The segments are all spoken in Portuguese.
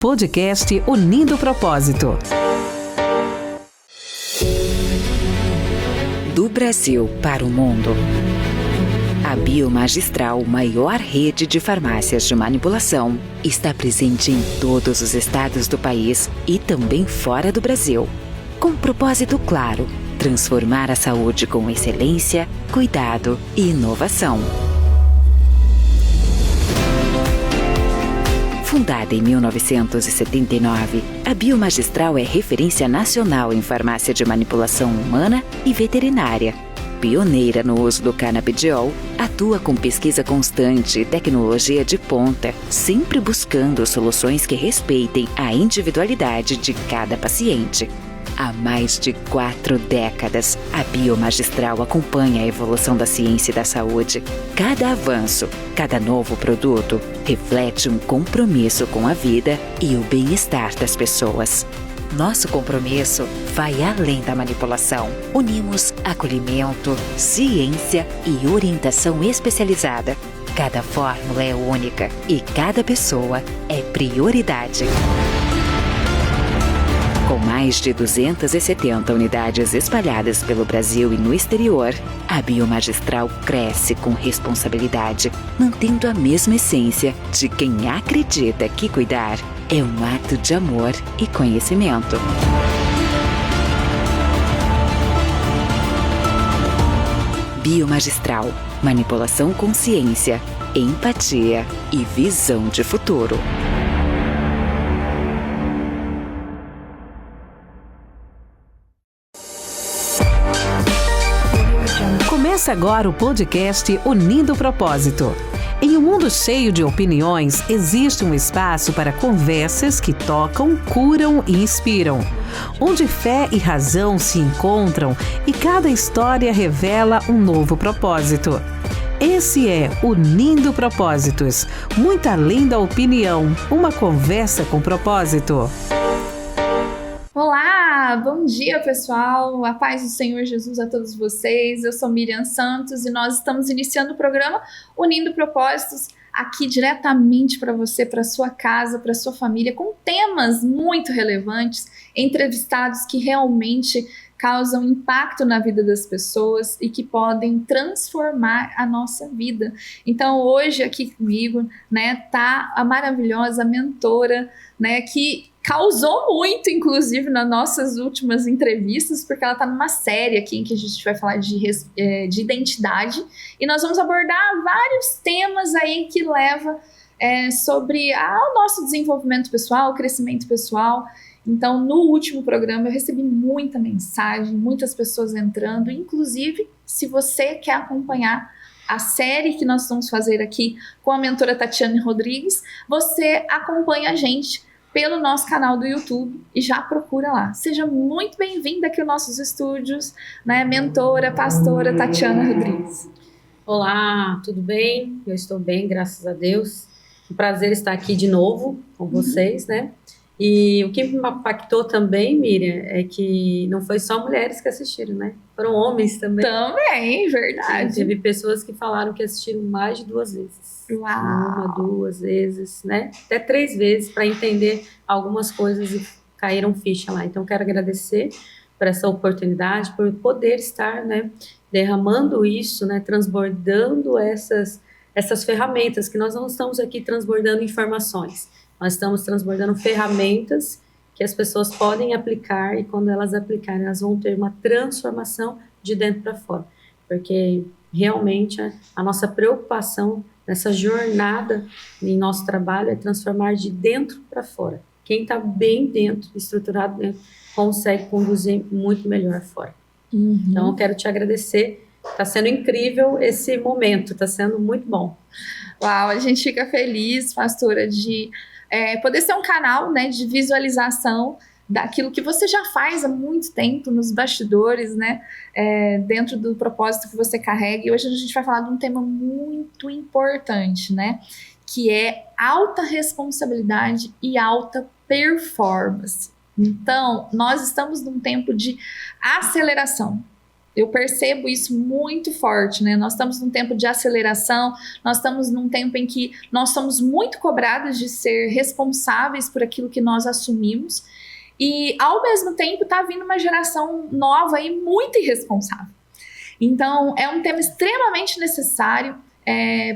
Podcast Unindo o Propósito. Do Brasil para o mundo. A Biomagistral, maior rede de farmácias de manipulação, está presente em todos os estados do país e também fora do Brasil. Com um propósito claro: transformar a saúde com excelência, cuidado e inovação. Fundada em 1979, a Biomagistral é referência nacional em farmácia de manipulação humana e veterinária. Pioneira no uso do canabidiol, atua com pesquisa constante e tecnologia de ponta, sempre buscando soluções que respeitem a individualidade de cada paciente. Há mais de 4 décadas, a Biomagistral acompanha a evolução da ciência e da saúde. Cada avanço, cada novo produto, reflete um compromisso com a vida e o bem-estar das pessoas. Nosso compromisso vai além da manipulação. Unimos acolhimento, ciência e orientação especializada. Cada fórmula é única e cada pessoa é prioridade. Com mais de 270 unidades espalhadas pelo Brasil e no exterior, a Biomagistral cresce com responsabilidade, mantendo a mesma essência de quem acredita que cuidar é um ato de amor e conhecimento. Biomagistral, manipulação com ciência, empatia e visão de futuro. Começa agora o podcast Unindo o Propósito. Em um mundo cheio de opiniões, existe um espaço para conversas que tocam, curam e inspiram. Onde fé e razão se encontram e cada história revela um novo propósito. Esse é Unindo Propósitos, muito além da opinião, uma conversa com propósito. Olá, bom dia pessoal, a paz do Senhor Jesus a todos vocês. Eu sou Miriam Santos e nós estamos iniciando o programa Unindo Propósitos aqui diretamente para você, para sua casa, para sua família, com temas muito relevantes, entrevistados que realmente causam impacto na vida das pessoas e que podem transformar a nossa vida. Então hoje aqui comigo, tá a maravilhosa mentora, que causou muito, inclusive, nas nossas últimas entrevistas, porque ela está numa série aqui em que a gente vai falar de identidade, e nós vamos abordar vários temas aí que levam sobre o nosso desenvolvimento pessoal, o crescimento pessoal. Então, no último programa, eu recebi muita mensagem, muitas pessoas entrando, inclusive, se você quer acompanhar a série que nós vamos fazer aqui com a mentora Tatiane Rodrigues, você acompanha a gente pelo nosso canal do YouTube e já procura lá. Seja muito bem-vinda aqui aos nossos estúdios, mentora, pastora Tatiana Rodrigues. Olá, tudo bem? Eu estou bem, graças a Deus. Um prazer estar aqui de novo com vocês, E o que me impactou também, Miriam, é que não foi só mulheres que assistiram, Foram homens também. Também, verdade. Teve pessoas que falaram que assistiram mais de 2 vezes. Uau! 1, 2 vezes, Até 3 vezes para entender algumas coisas e caíram ficha lá. Então, quero agradecer por essa oportunidade, por poder estar, derramando isso, transbordando essas ferramentas, que nós não estamos aqui transbordando informações. Nós estamos transbordando ferramentas que as pessoas podem aplicar e quando elas aplicarem, elas vão ter uma transformação de dentro para fora. Porque realmente a nossa preocupação nessa jornada em nosso trabalho é transformar de dentro para fora. Quem está bem dentro, estruturado dentro, consegue conduzir muito melhor fora. Então, eu quero te agradecer. Está sendo incrível esse momento, está sendo muito bom. Uau, a gente fica feliz, pastora, de poder ser um canal, de visualização daquilo que você já faz há muito tempo nos bastidores, dentro do propósito que você carrega. E hoje a gente vai falar de um tema muito importante, que é alta responsabilidade e alta performance. Então, nós estamos num tempo de aceleração. Eu percebo isso muito forte, né? Nós estamos num tempo de aceleração, nós estamos num tempo em que nós somos muito cobrados de ser responsáveis por aquilo que nós assumimos, e ao mesmo tempo está vindo uma geração nova e muito irresponsável. Então, é um tema extremamente necessário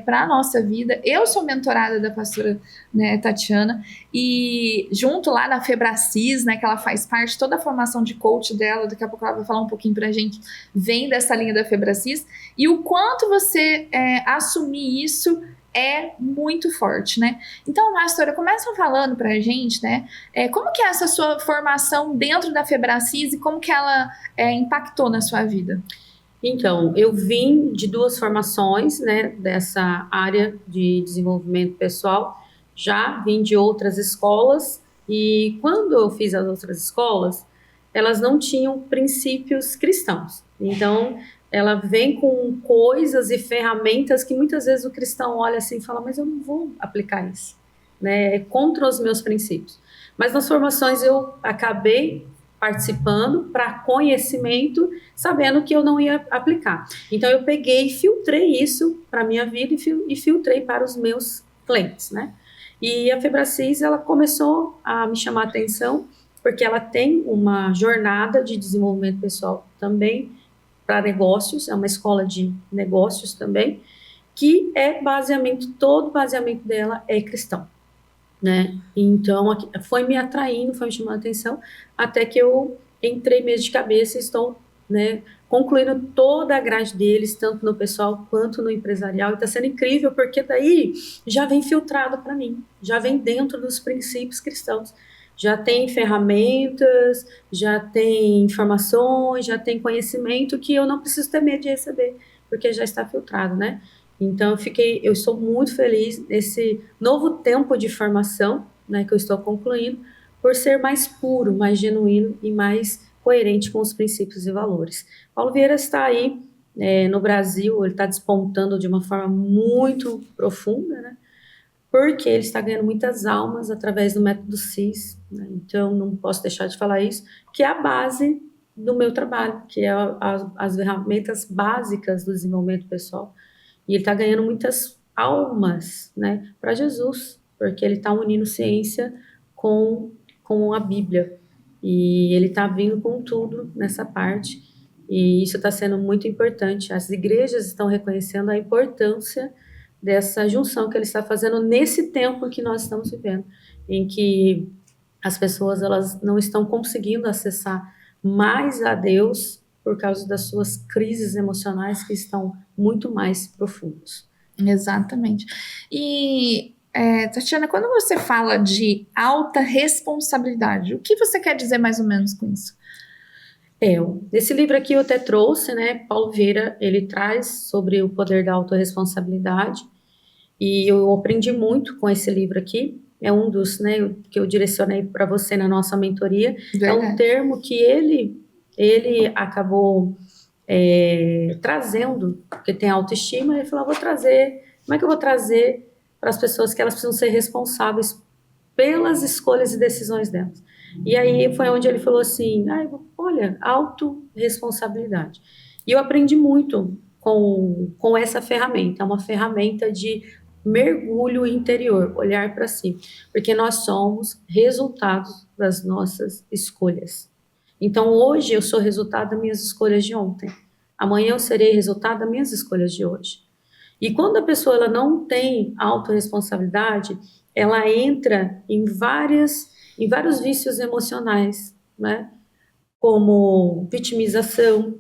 para a nossa vida. Eu sou mentorada da pastora, né, Tatiana, e junto lá na Febracis, né, que ela faz parte, toda a formação de coach dela, daqui a pouco ela vai falar um pouquinho pra gente, vem dessa linha da Febracis, e o quanto você assumir isso é muito forte, né? Então, pastora, começa falando pra gente, né, como que é essa sua formação dentro da Febracis e como que ela impactou na sua vida? Então, eu vim de 2 formações, né, dessa área de desenvolvimento pessoal, já vim de outras escolas, e quando eu fiz as outras escolas, elas não tinham princípios cristãos. Então, ela vem com coisas e ferramentas que muitas vezes o cristão olha assim e fala, mas eu não vou aplicar isso, né, é contra os meus princípios. Mas nas formações eu acabei participando para conhecimento, sabendo que eu não ia aplicar. Então, eu peguei e filtrei isso para a minha vida e filtrei para os meus clientes, né? E a Febracis, ela começou a me chamar a atenção, porque ela tem uma jornada de desenvolvimento pessoal também para negócios, é uma escola de negócios também, que todo o baseamento dela é cristão. Né? Então, foi me atraindo, foi me chamando a atenção, até que eu entrei mesmo de cabeça e estou, né, concluindo toda a grade deles, tanto no pessoal quanto no empresarial, e está sendo incrível, porque daí já vem filtrado para mim, já vem dentro dos princípios cristãos, já tem ferramentas, já tem informações, já tem conhecimento que eu não preciso ter medo de receber, porque já está filtrado, né? Então, eu estou muito feliz nesse novo tempo de formação, né, que eu estou concluindo, por ser mais puro, mais genuíno e mais coerente com os princípios e valores. Paulo Vieira está aí no Brasil, ele está despontando de uma forma muito profunda, né, porque ele está ganhando muitas almas através do método CIS, né, então não posso deixar de falar isso, que é a base do meu trabalho, que é as ferramentas básicas do desenvolvimento pessoal. E ele está ganhando muitas almas, né, para Jesus, porque ele está unindo ciência com a Bíblia. E ele está vindo com tudo nessa parte. E isso está sendo muito importante. As igrejas estão reconhecendo a importância dessa junção que ele está fazendo nesse tempo que nós estamos vivendo, em que as pessoas elas não estão conseguindo acessar mais a Deus por causa das suas crises emocionais que estão muito mais profundas. Exatamente. E, Tatiana, quando você fala de alta responsabilidade, o que você quer dizer mais ou menos com isso? Nesse livro aqui eu até trouxe, né, Paulo Vieira, ele traz sobre o poder da autorresponsabilidade, e eu aprendi muito com esse livro aqui. É um dos, né, que eu direcionei para você na nossa mentoria. Verdade. É um termo que ele acabou trazendo, porque tem autoestima, ele falou, como é que eu vou trazer para as pessoas que elas precisam ser responsáveis pelas escolhas e decisões delas? E aí foi onde ele falou assim, olha, autorresponsabilidade. E eu aprendi muito com essa ferramenta, é uma ferramenta de mergulho interior, olhar para si, porque nós somos resultados das nossas escolhas. Então, hoje eu sou resultado das minhas escolhas de ontem. Amanhã eu serei resultado das minhas escolhas de hoje. E quando a pessoa ela não tem autorresponsabilidade, ela entra em vários vícios emocionais, né? Como vitimização,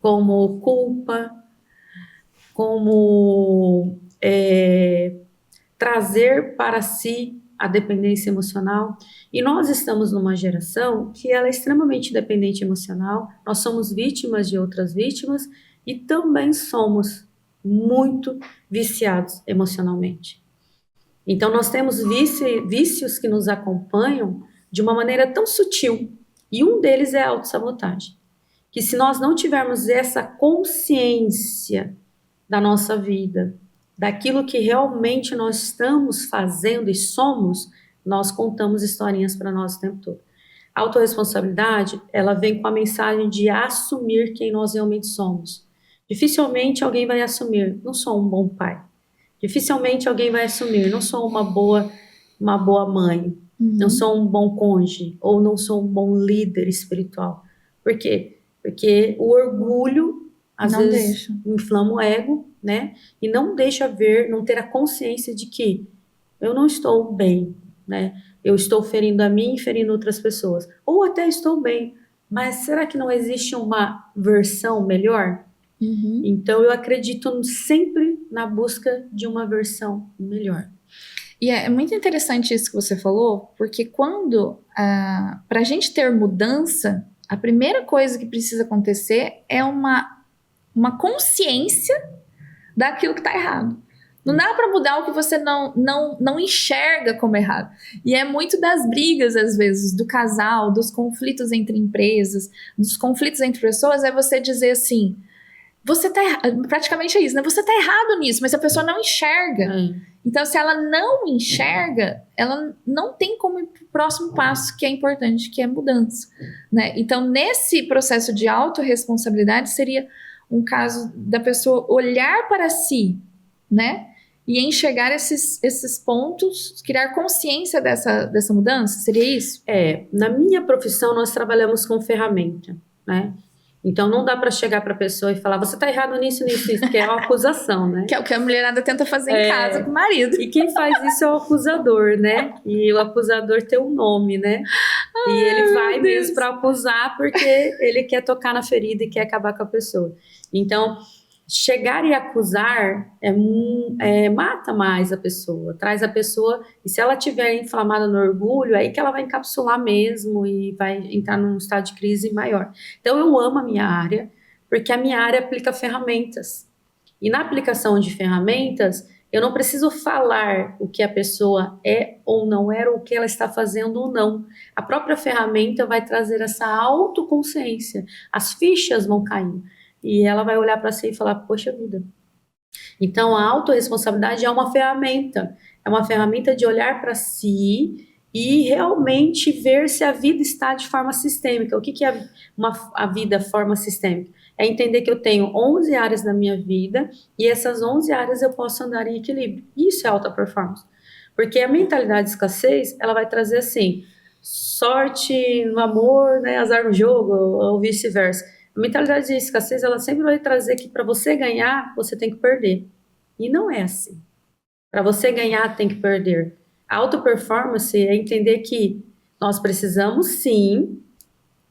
como culpa, como trazer para si a dependência emocional. E nós estamos numa geração que ela é extremamente dependente emocional, nós somos vítimas de outras vítimas e também somos muito viciados emocionalmente. Então nós temos vícios que nos acompanham de uma maneira tão sutil, e um deles é a autossabotagem, que se nós não tivermos essa consciência da nossa vida, daquilo que realmente nós estamos fazendo e somos, nós contamos historinhas para nós o tempo todo. A autorresponsabilidade, ela vem com a mensagem de assumir quem nós realmente somos. Dificilmente alguém vai assumir, não sou um bom pai. Dificilmente alguém vai assumir, não sou uma boa mãe, não sou um bom cônjuge, ou não sou um bom líder espiritual. Por quê? Porque o orgulho, às vezes, inflama o ego, né? E não deixa ver, não ter a consciência de que eu não estou bem, né? Eu estou ferindo a mim e ferindo outras pessoas. Ou até estou bem, mas será que não existe uma versão melhor? Então, eu acredito sempre na busca de uma versão melhor. E é muito interessante isso que você falou, porque quando, para a gente ter mudança, a primeira coisa que precisa acontecer é uma consciência daquilo que está errado. Não dá para mudar o que você não enxerga como errado. E é muito das brigas, às vezes, do casal, dos conflitos entre empresas, dos conflitos entre pessoas, é você dizer assim, você tá errado, praticamente é isso, né? Você tá errado nisso, mas a pessoa não enxerga. Então, se ela não enxerga, ela não tem como ir pro próximo passo, que é importante, que é mudança, né? Então, nesse processo de autorresponsabilidade, seria um caso da pessoa olhar para si, né? E enxergar esses pontos, criar consciência dessa mudança, seria isso? Na minha profissão, nós trabalhamos com ferramenta, né? Então, não dá para chegar para a pessoa e falar, você está errado nisso, que é uma acusação, né? Que é o que a mulherada tenta fazer em casa com o marido. E quem faz isso é o acusador, né? E o acusador tem um nome, né? E ele vai mesmo para acusar porque ele quer tocar na ferida e quer acabar com a pessoa. Então, chegar e acusar mata mais a pessoa, traz a pessoa, e se ela estiver inflamada no orgulho, aí que ela vai encapsular mesmo e vai entrar num estado de crise maior. Então eu amo a minha área, porque a minha área aplica ferramentas, e na aplicação de ferramentas, eu não preciso falar o que a pessoa é ou não é, ou o que ela está fazendo ou não. A própria ferramenta vai trazer essa autoconsciência, as fichas vão caindo. E ela vai olhar para si e falar, poxa vida. Então, a autorresponsabilidade é uma ferramenta de olhar para si e realmente ver se a vida está de forma sistêmica. O que é a vida forma sistêmica? É entender que eu tenho 11 áreas na minha vida e essas 11 áreas eu posso andar em equilíbrio. Isso é alta performance. Porque a mentalidade de escassez, ela vai trazer assim, sorte no amor, né, azar no jogo, ou vice-versa. A mentalidade de escassez, ela sempre vai trazer que para você ganhar, você tem que perder. E não é assim. Para você ganhar, tem que perder. A alta performance é entender que nós precisamos, sim,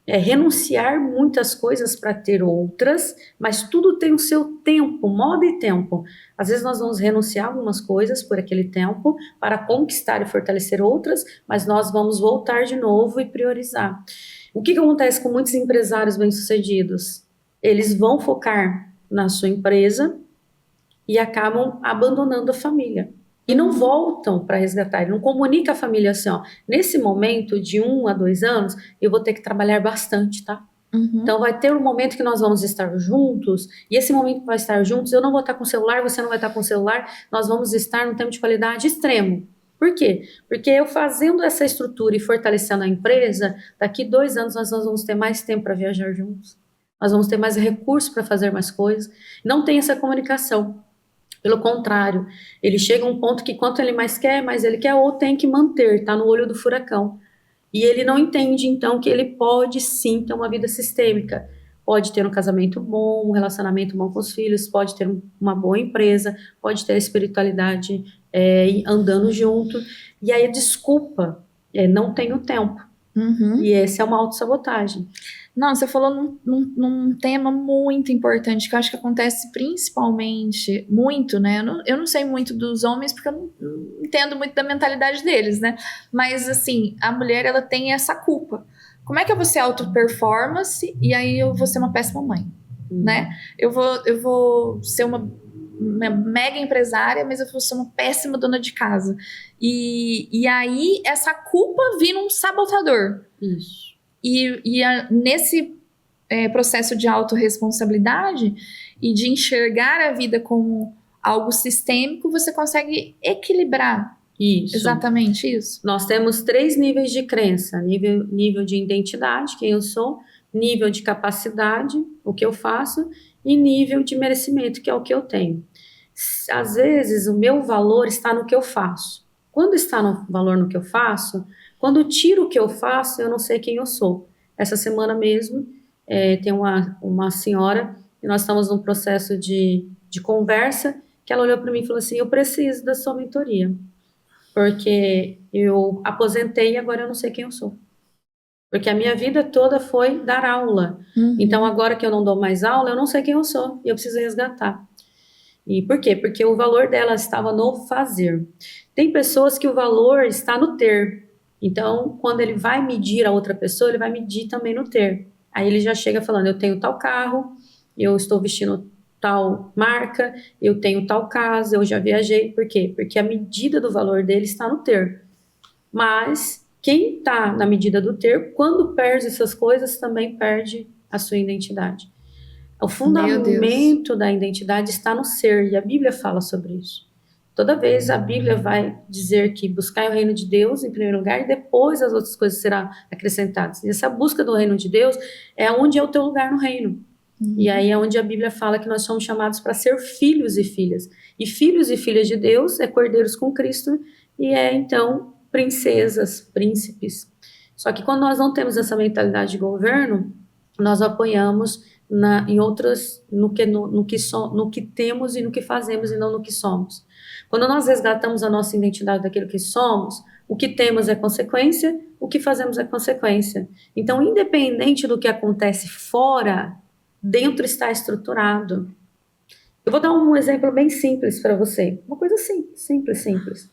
renunciar muitas coisas para ter outras, mas tudo tem o seu tempo, modo e tempo. Às vezes nós vamos renunciar algumas coisas por aquele tempo para conquistar e fortalecer outras, mas nós vamos voltar de novo e priorizar. O que acontece com muitos empresários bem-sucedidos? Eles vão focar na sua empresa e acabam abandonando a família. E não voltam para resgatar, não comunica a família assim, ó, nesse momento de 1 a 2 anos, eu vou ter que trabalhar bastante, tá? Então vai ter um momento que nós vamos estar juntos, e esse momento que vai estar juntos, eu não vou estar com o celular, você não vai estar com o celular, nós vamos estar num tempo de qualidade extremo. Por quê? Porque eu fazendo essa estrutura e fortalecendo a empresa, daqui 2 anos nós vamos ter mais tempo para viajar juntos. Nós vamos ter mais recursos para fazer mais coisas. Não tem essa comunicação. Pelo contrário, ele chega a um ponto que quanto ele mais ele quer ou tem que manter, está no olho do furacão. E ele não entende, então, que ele pode sim ter uma vida sistêmica. Pode ter um casamento bom, um relacionamento bom com os filhos, pode ter uma boa empresa, pode ter a espiritualidade andando junto. E aí a desculpa não tenho tempo. E essa é uma autossabotagem. Não, você falou num tema muito importante, que eu acho que acontece principalmente muito, né? Eu não sei muito dos homens, porque eu não entendo muito da mentalidade deles, né? Mas, assim, a mulher, ela tem essa culpa. Como é que eu vou ser auto-performance e aí eu vou ser uma péssima mãe, né? Eu vou ser uma mega empresária, mas eu vou ser uma péssima dona de casa. E aí, essa culpa vira um sabotador. Isso. Nesse processo de autorresponsabilidade e de enxergar a vida como algo sistêmico, você consegue equilibrar Isso. Exatamente isso? Nós temos 3 níveis de crença: nível de identidade, quem eu sou, nível de capacidade, o que eu faço, e nível de merecimento, que é o que eu tenho. Às vezes, o meu valor está no que eu faço. Quando está no valor no que eu faço, quando eu tiro o que eu faço, eu não sei quem eu sou. Essa semana mesmo, tem uma senhora, e nós estamos num processo de conversa, que ela olhou para mim e falou assim: eu preciso da sua mentoria, porque eu aposentei e agora eu não sei quem eu sou. Porque a minha vida toda foi dar aula. Então, agora que eu não dou mais aula, eu não sei quem eu sou, e eu preciso resgatar. E por quê? Porque o valor dela estava no fazer. Tem pessoas que o valor está no ter. Então, quando ele vai medir a outra pessoa, ele vai medir também no ter. Aí ele já chega falando: eu tenho tal carro, eu estou vestindo tal marca, eu tenho tal casa, eu já viajei. Por quê? Porque a medida do valor dele está no ter. Mas quem está na medida do ter, quando perde essas coisas, também perde a sua identidade. O fundamento da identidade está no ser, e a Bíblia fala sobre isso. Toda vez a Bíblia vai dizer que buscar o reino de Deus em primeiro lugar, e depois as outras coisas serão acrescentadas. E essa busca do reino de Deus é onde é o teu lugar no reino. E aí é onde a Bíblia fala que nós somos chamados para ser filhos e filhas. E filhos e filhas de Deus é cordeiros com Cristo, e então princesas, príncipes. Só que quando nós não temos essa mentalidade de governo, nós apoiamos em outras, no que temos e no que fazemos, e não no que somos. Quando nós resgatamos a nossa identidade daquilo que somos, o que temos é consequência, o que fazemos é consequência. Então, independente do que acontece fora, dentro está estruturado. Eu vou dar um exemplo bem simples para você. Uma coisa simples.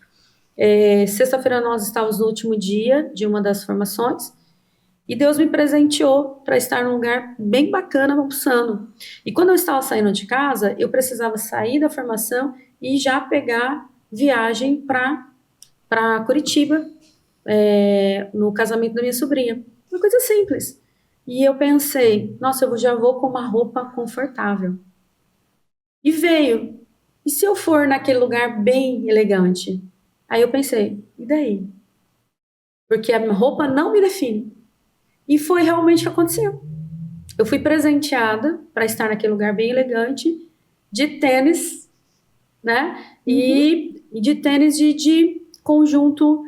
Sexta-feira nós estávamos no último dia de uma das formações, e Deus me presenteou para estar num lugar bem bacana, almoçando. E quando eu estava saindo de casa, eu precisava sair da formação e já pegar viagem para Curitiba, no casamento da minha sobrinha. Uma coisa simples. E eu pensei: nossa, eu já vou com uma roupa confortável. E veio: e se eu for naquele lugar bem elegante? Aí eu pensei: e daí? Porque a minha roupa não me define. E foi realmente o que aconteceu. Eu fui presenteada para estar naquele lugar bem elegante, de tênis, né? E de tênis de conjunto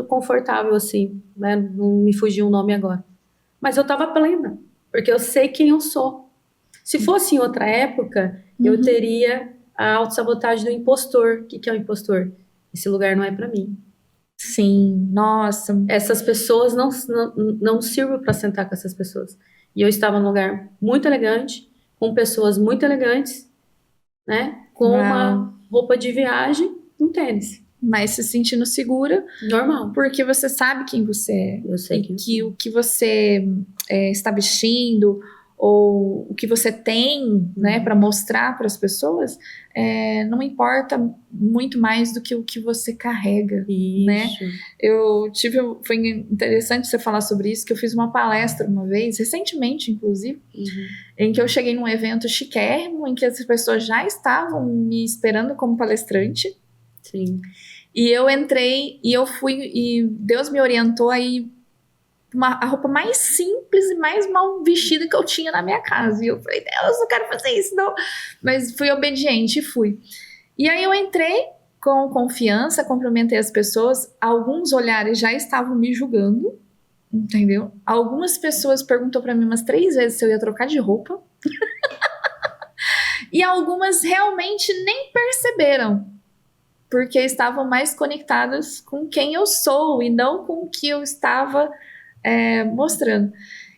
confortável, assim, né? Não me fugiu o nome agora. Mas eu estava plena, porque eu sei quem eu sou. Se fosse em outra época, eu teria a autossabotagem do impostor. O que é o impostor? Esse lugar não é para mim. Sim, nossa. Essas pessoas não sirvo para sentar com essas pessoas. E eu estava num lugar muito elegante, com pessoas muito elegantes, né? Com uma roupa de viagem, um tênis. Mas se sentindo segura. Normal. Porque você sabe quem você é. Eu sei que o que você está vestindo, ou o que você tem, né, para mostrar para as pessoas, não importa muito mais do que o que você carrega, né? Foi interessante você falar sobre isso, que eu fiz uma palestra uma vez, recentemente, inclusive, em que eu cheguei num evento chiquérrimo, em que as pessoas já estavam me esperando como palestrante. Sim. E eu entrei, e eu fui, e Deus me orientou aí a roupa mais simples e mais mal vestida que eu tinha na minha casa. E eu falei: Deus, não quero fazer isso, não. Mas fui obediente e fui. E aí eu entrei com confiança, cumprimentei as pessoas. Alguns olhares já estavam me julgando, entendeu? Algumas pessoas perguntou pra mim umas 3 vezes se eu ia trocar de roupa. E algumas realmente nem perceberam, porque estavam mais conectadas com quem eu sou e não com o que eu estava mostrando.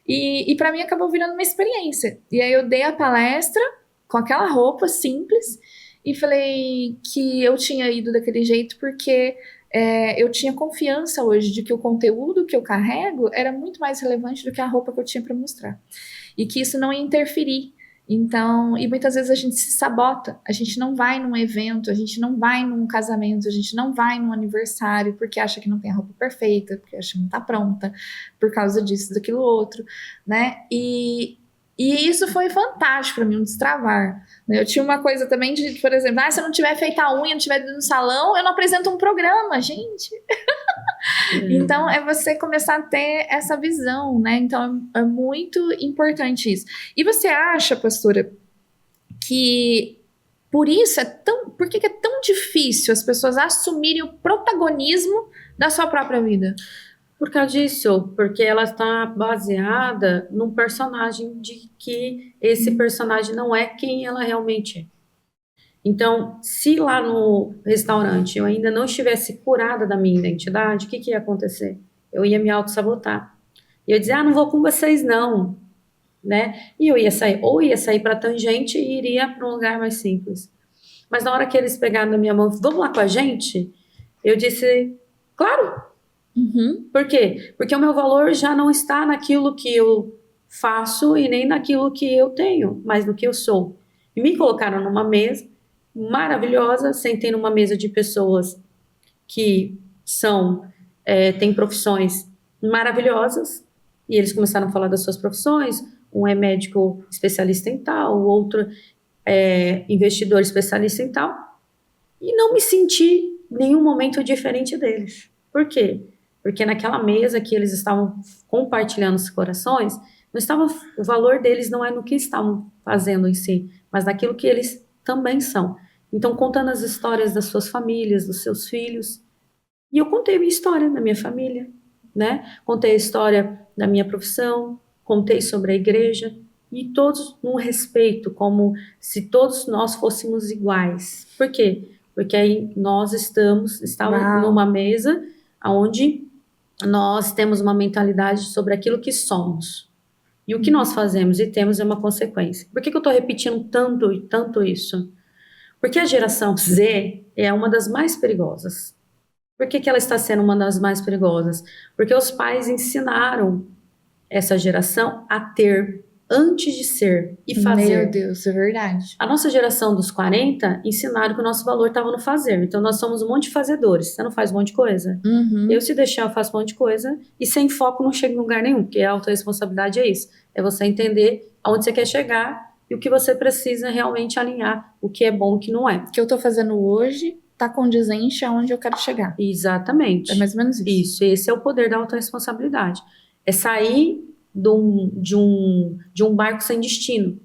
E para mim acabou virando uma experiência. E aí eu dei a palestra com aquela roupa simples e falei que eu tinha ido daquele jeito porque eu tinha confiança hoje de que o conteúdo que eu carrego era muito mais relevante do que a roupa que eu tinha para mostrar. E que isso não ia interferir. Então, e muitas vezes a gente se sabota, a gente não vai num evento, a gente não vai num casamento, a gente não vai num aniversário porque acha que não tem a roupa perfeita, porque acha que não tá pronta, por causa disso, daquilo outro, né? E E isso foi fantástico para mim, um destravar. Eu tinha uma coisa também de, por exemplo, se eu não tiver feito a unha, não tiver ido no salão, eu não apresento um programa, gente. Então, é você começar a ter essa visão, né? Então, é muito importante isso. E você acha, pastora, que por que é tão difícil as pessoas assumirem o protagonismo da sua própria vida? Por causa disso, porque ela está baseada num personagem de que esse personagem não é quem ela realmente é. Então, se lá no restaurante eu ainda não estivesse curada da minha identidade, o que ia acontecer? Eu ia me auto-sabotar. E eu ia dizer, não vou com vocês não, né? E eu ia sair para a tangente e iria para um lugar mais simples. Mas na hora que eles pegaram na minha mão, vamos lá com a gente? Eu disse, claro. Por quê? Porque o meu valor já não está naquilo que eu faço e nem naquilo que eu tenho, mas no que eu sou. E me colocaram numa mesa maravilhosa, sentei numa mesa de pessoas que têm profissões maravilhosas, e eles começaram a falar das suas profissões. Um é médico especialista em tal, o outro é investidor especialista em tal, e não me senti em nenhum momento diferente deles. Por quê? Porque naquela mesa que eles estavam compartilhando os corações, o valor deles não é no que estavam fazendo em si, mas naquilo que eles também são. Então, contando as histórias das suas famílias, dos seus filhos. E eu contei a minha história da minha família, né? Contei a história da minha profissão, contei sobre a igreja, e todos num respeito, como se todos nós fôssemos iguais. Por quê? Porque aí nós estávamos numa mesa onde nós temos uma mentalidade sobre aquilo que somos. E o que nós fazemos e temos é uma consequência. Por que eu estou repetindo tanto e tanto isso? Porque a geração Z é uma das mais perigosas. Por que ela está sendo uma das mais perigosas? Porque os pais ensinaram essa geração a ter antes de ser e fazer. Meu Deus, é verdade. A nossa geração dos 40 ensinaram que o nosso valor estava no fazer. Então, nós somos um monte de fazedores. Você não faz um monte de coisa? Eu, se deixar, eu faço um monte de coisa. E sem foco, não chego em lugar nenhum. Porque a autorresponsabilidade é isso. É você entender aonde você quer chegar e o que você precisa realmente alinhar. O que é bom e o que não é. O que eu tô fazendo hoje tá condizente aonde eu quero chegar. Exatamente. É mais ou menos isso. Isso. Esse é o poder da autorresponsabilidade. É sair de um barco sem destino.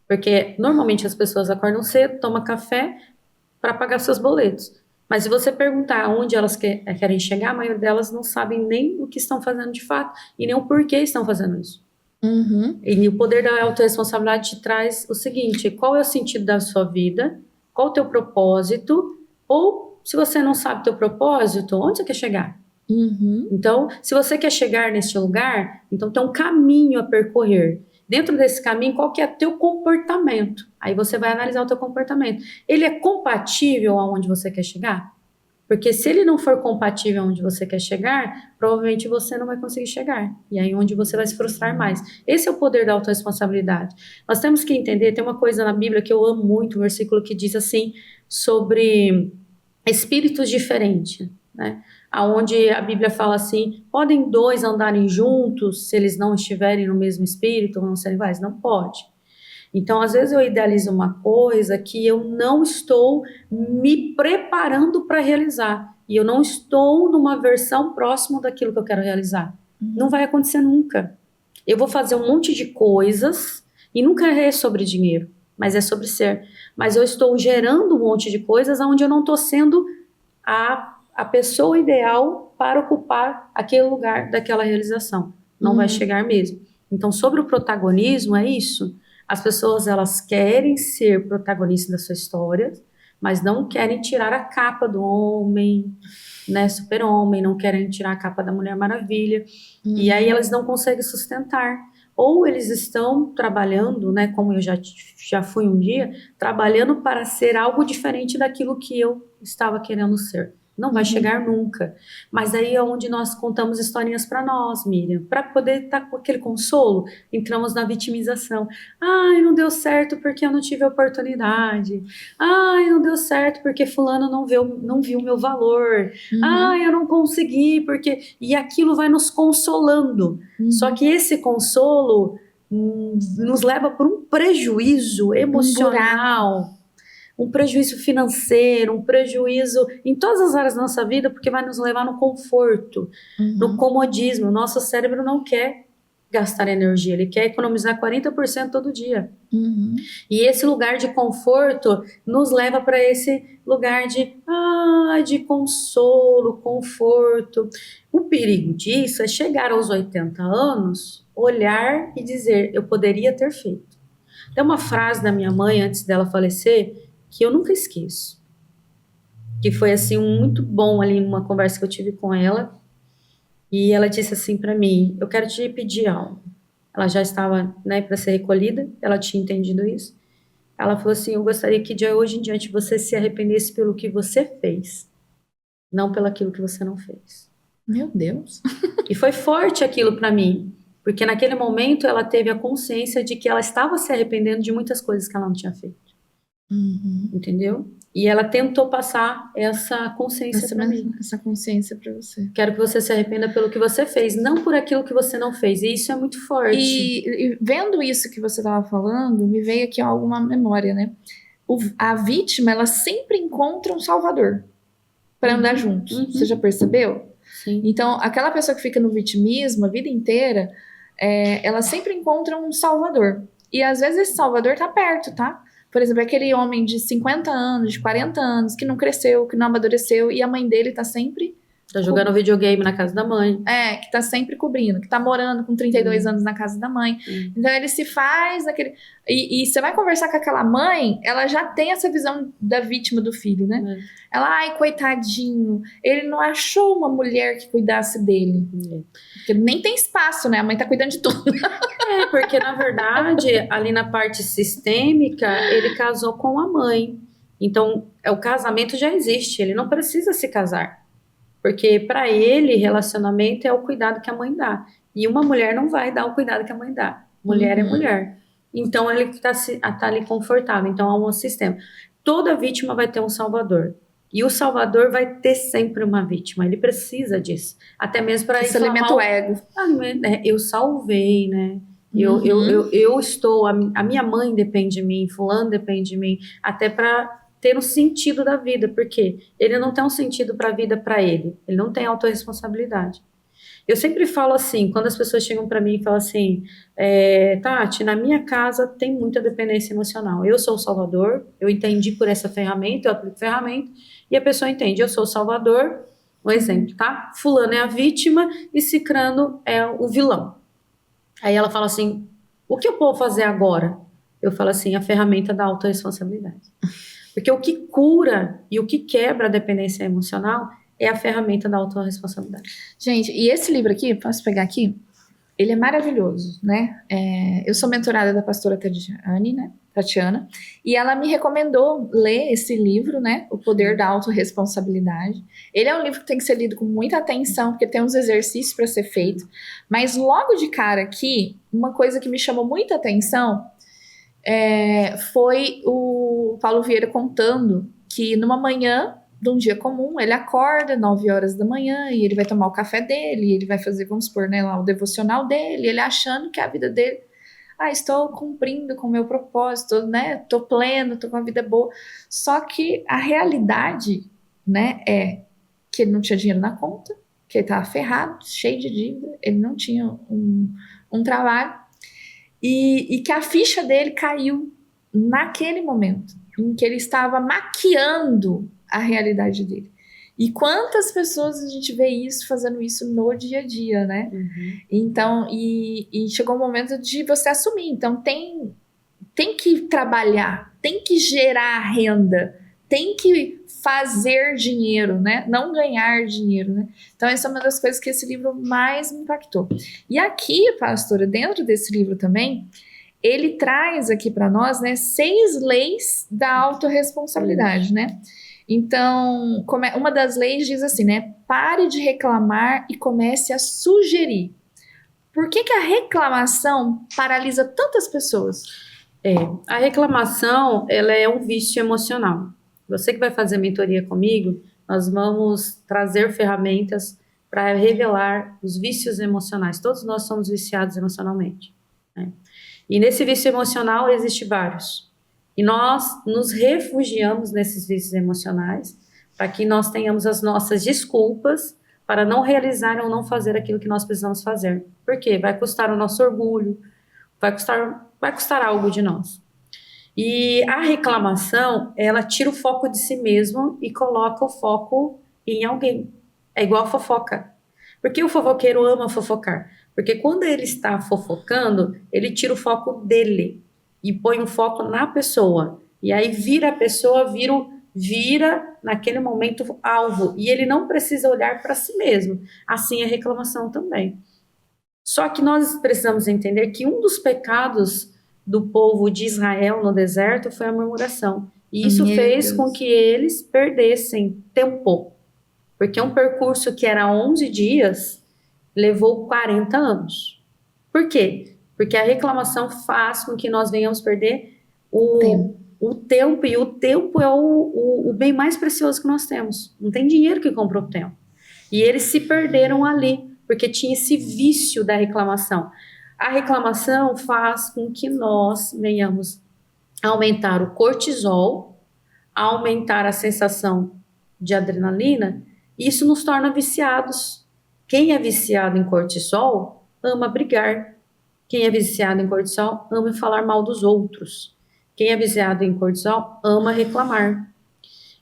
Porque normalmente as pessoas acordam cedo, tomam café para pagar seus boletos. Mas se você perguntar onde elas querem chegar, a maioria delas não sabem nem o que estão fazendo de fato e nem o porquê estão fazendo isso. E o poder da autorresponsabilidade te traz o seguinte: qual é o sentido da sua vida? Qual o teu propósito? Ou, se você não sabe o teu propósito, onde você quer chegar? Então, se você quer chegar neste lugar, então tem um caminho a percorrer. Dentro desse caminho, qual que é o teu comportamento? Aí você vai analisar o teu comportamento. Ele é compatível aonde você quer chegar? Porque se ele não for compatível aonde você quer chegar, provavelmente você não vai conseguir chegar. E aí onde você vai se frustrar mais. Esse é o poder da autorresponsabilidade. Nós temos que entender, tem uma coisa na Bíblia que eu amo muito, um versículo que diz assim, sobre espíritos diferentes, né? Onde a Bíblia fala assim, podem dois andarem juntos se eles não estiverem no mesmo espírito, ou não serem iguais? Não pode. Então, às vezes eu idealizo uma coisa que eu não estou me preparando para realizar, e eu não estou numa versão próxima daquilo que eu quero realizar. Não vai acontecer nunca. Eu vou fazer um monte de coisas, e nunca é sobre dinheiro, mas é sobre ser. Mas eu estou gerando um monte de coisas onde eu não estou sendo a pessoa ideal para ocupar aquele lugar daquela realização. Não vai chegar mesmo. Então, sobre o protagonismo, é isso. As pessoas, elas querem ser protagonistas da sua história, mas não querem tirar a capa do homem, né, super-homem, não querem tirar a capa da Mulher Maravilha. E aí elas não conseguem sustentar. Ou eles estão trabalhando, né, como eu já fui um dia, trabalhando para ser algo diferente daquilo que eu estava querendo ser. Não vai chegar nunca. Mas aí é onde nós contamos historinhas para nós, Miriam. Para poder estar com aquele consolo, entramos na vitimização. Ai, não deu certo porque eu não tive oportunidade. Ai, não deu certo porque fulano não viu o meu valor. Ai, eu não consegui porque... E aquilo vai nos consolando. Só que esse consolo nos leva por um prejuízo emocional, um prejuízo financeiro, um prejuízo em todas as áreas da nossa vida, porque vai nos levar no conforto, no comodismo. O nosso cérebro não quer gastar energia, ele quer economizar 40% todo dia. E esse lugar de conforto nos leva para esse lugar de consolo, conforto. O perigo disso é chegar aos 80 anos, olhar e dizer, eu poderia ter feito. Tem uma frase da minha mãe, antes dela falecer, que eu nunca esqueço. Que foi, assim, muito bom ali numa conversa que eu tive com ela. E ela disse assim para mim, eu quero te pedir algo. Ela já estava, né, para ser recolhida, ela tinha entendido isso. Ela falou assim, eu gostaria que de hoje em diante você se arrependesse pelo que você fez, não pelo aquilo que você não fez. Meu Deus. E foi forte aquilo para mim, porque naquele momento ela teve a consciência de que ela estava se arrependendo de muitas coisas que ela não tinha feito. Entendeu? E ela tentou passar essa consciência para mim. Essa consciência para você. Quero que você se arrependa pelo que você fez, não por aquilo que você não fez. E isso é muito forte. E vendo isso que você estava falando, me veio aqui alguma memória, né? A vítima, ela sempre encontra um salvador para andar juntos. Você já percebeu? Sim. Então, aquela pessoa que fica no vitimismo a vida inteira, ela sempre encontra um salvador. E às vezes esse salvador tá perto, tá? Por exemplo, aquele homem de 50 anos, de 40 anos, que não cresceu, que não amadureceu, e a mãe dele tá sempre... Tá jogando videogame na casa da mãe. Que tá sempre cobrindo, que tá morando com 32 anos na casa da mãe. Então ele se faz naquele... E você vai conversar com aquela mãe, ela já tem essa visão da vítima do filho, né? Ela, ai, coitadinho, ele não achou uma mulher que cuidasse dele. Porque nem tem espaço, né? A mãe tá cuidando de tudo. Porque na verdade, ali na parte sistêmica, ele casou com a mãe. Então, o casamento já existe, ele não precisa se casar. Porque para ele, relacionamento é o cuidado que a mãe dá. E uma mulher não vai dar o cuidado que a mãe dá. Mulher é mulher. Então, ele tá ali confortável. Então, há um sistema. Toda vítima vai ter um salvador. E o salvador vai ter sempre uma vítima. Ele precisa disso. Até mesmo para esse alimenta o ego. Eu salvei, né? Eu estou... A minha mãe depende de mim. Fulano depende de mim. Até para... ter um sentido da vida, porque ele não tem um sentido para a vida para ele não tem autorresponsabilidade. Eu sempre falo assim, quando as pessoas chegam para mim e falam assim, Tati, na minha casa tem muita dependência emocional, eu sou o salvador, eu entendi por essa ferramenta, eu aplico ferramenta, e a pessoa entende, eu sou o salvador, um exemplo, tá? Fulano é a vítima e Cicrano é o vilão. Aí ela fala assim, o que eu posso fazer agora? Eu falo assim, a ferramenta da autorresponsabilidade. Porque o que cura e o que quebra a dependência emocional é a ferramenta da autorresponsabilidade. Gente, e esse livro aqui, posso pegar aqui? Ele é maravilhoso, né? Eu sou mentorada da pastora Tatiana, e ela me recomendou ler esse livro, né? O Poder da Autorresponsabilidade. Ele é um livro que tem que ser lido com muita atenção, porque tem uns exercícios para ser feito. Mas logo de cara aqui, uma coisa que me chamou muita atenção foi o Paulo Vieira contando que numa manhã de um dia comum, ele acorda 9 horas da manhã e ele vai tomar o café dele, ele vai fazer, vamos supor, né, lá o devocional dele, ele achando que a vida dele, estou cumprindo com o meu propósito, né, tô pleno, tô com a vida boa. Só que a realidade, né, é que ele não tinha dinheiro na conta, que ele tava ferrado, cheio de dívida, ele não tinha um trabalho, e que a ficha dele caiu naquele momento em que ele estava maquiando a realidade dele. E quantas pessoas a gente vê isso, fazendo isso no dia a dia, né? Então, e chegou o momento de você assumir. Então, tem que trabalhar, tem que gerar renda, tem que fazer dinheiro, né? Não ganhar dinheiro, né? Então, essa é uma das coisas que esse livro mais me impactou. E aqui, pastora, dentro desse livro também, ele traz aqui para nós, né, 6 leis da autorresponsabilidade, né? Então, uma das leis diz assim, né? Pare de reclamar e comece a sugerir. Por que a reclamação paralisa tantas pessoas? A reclamação, ela é um vício emocional. Você que vai fazer mentoria comigo, nós vamos trazer ferramentas para revelar os vícios emocionais. Todos nós somos viciados emocionalmente. né? E nesse vício emocional existe vários. E nós nos refugiamos nesses vícios emocionais para que nós tenhamos as nossas desculpas para não realizar ou não fazer aquilo que nós precisamos fazer. Por quê? Vai custar o nosso orgulho, vai custar algo de nós. E a reclamação, ela tira o foco de si mesmo e coloca o foco em alguém. É igual a fofoca. Por que o fofoqueiro ama fofocar? Porque quando ele está fofocando, ele tira o foco dele e põe o foco na pessoa. E aí vira a pessoa, vira naquele momento alvo. E ele não precisa olhar para si mesmo. Assim é a reclamação também. Só que nós precisamos entender que um dos pecados do povo de Israel no deserto foi a murmuração. E isso fez com que eles perdessem tempo. Porque um percurso que era 11 dias levou 40 anos. Por quê? Porque a reclamação faz com que nós venhamos perder o tempo. E o tempo é o bem mais precioso que nós temos. Não tem dinheiro que compra o tempo. E eles se perderam ali, porque tinha esse vício da reclamação. A reclamação faz com que nós venhamos aumentar o cortisol, aumentar a sensação de adrenalina, e isso nos torna viciados. Quem é viciado em cortisol ama brigar. Quem é viciado em cortisol ama falar mal dos outros. Quem é viciado em cortisol ama reclamar.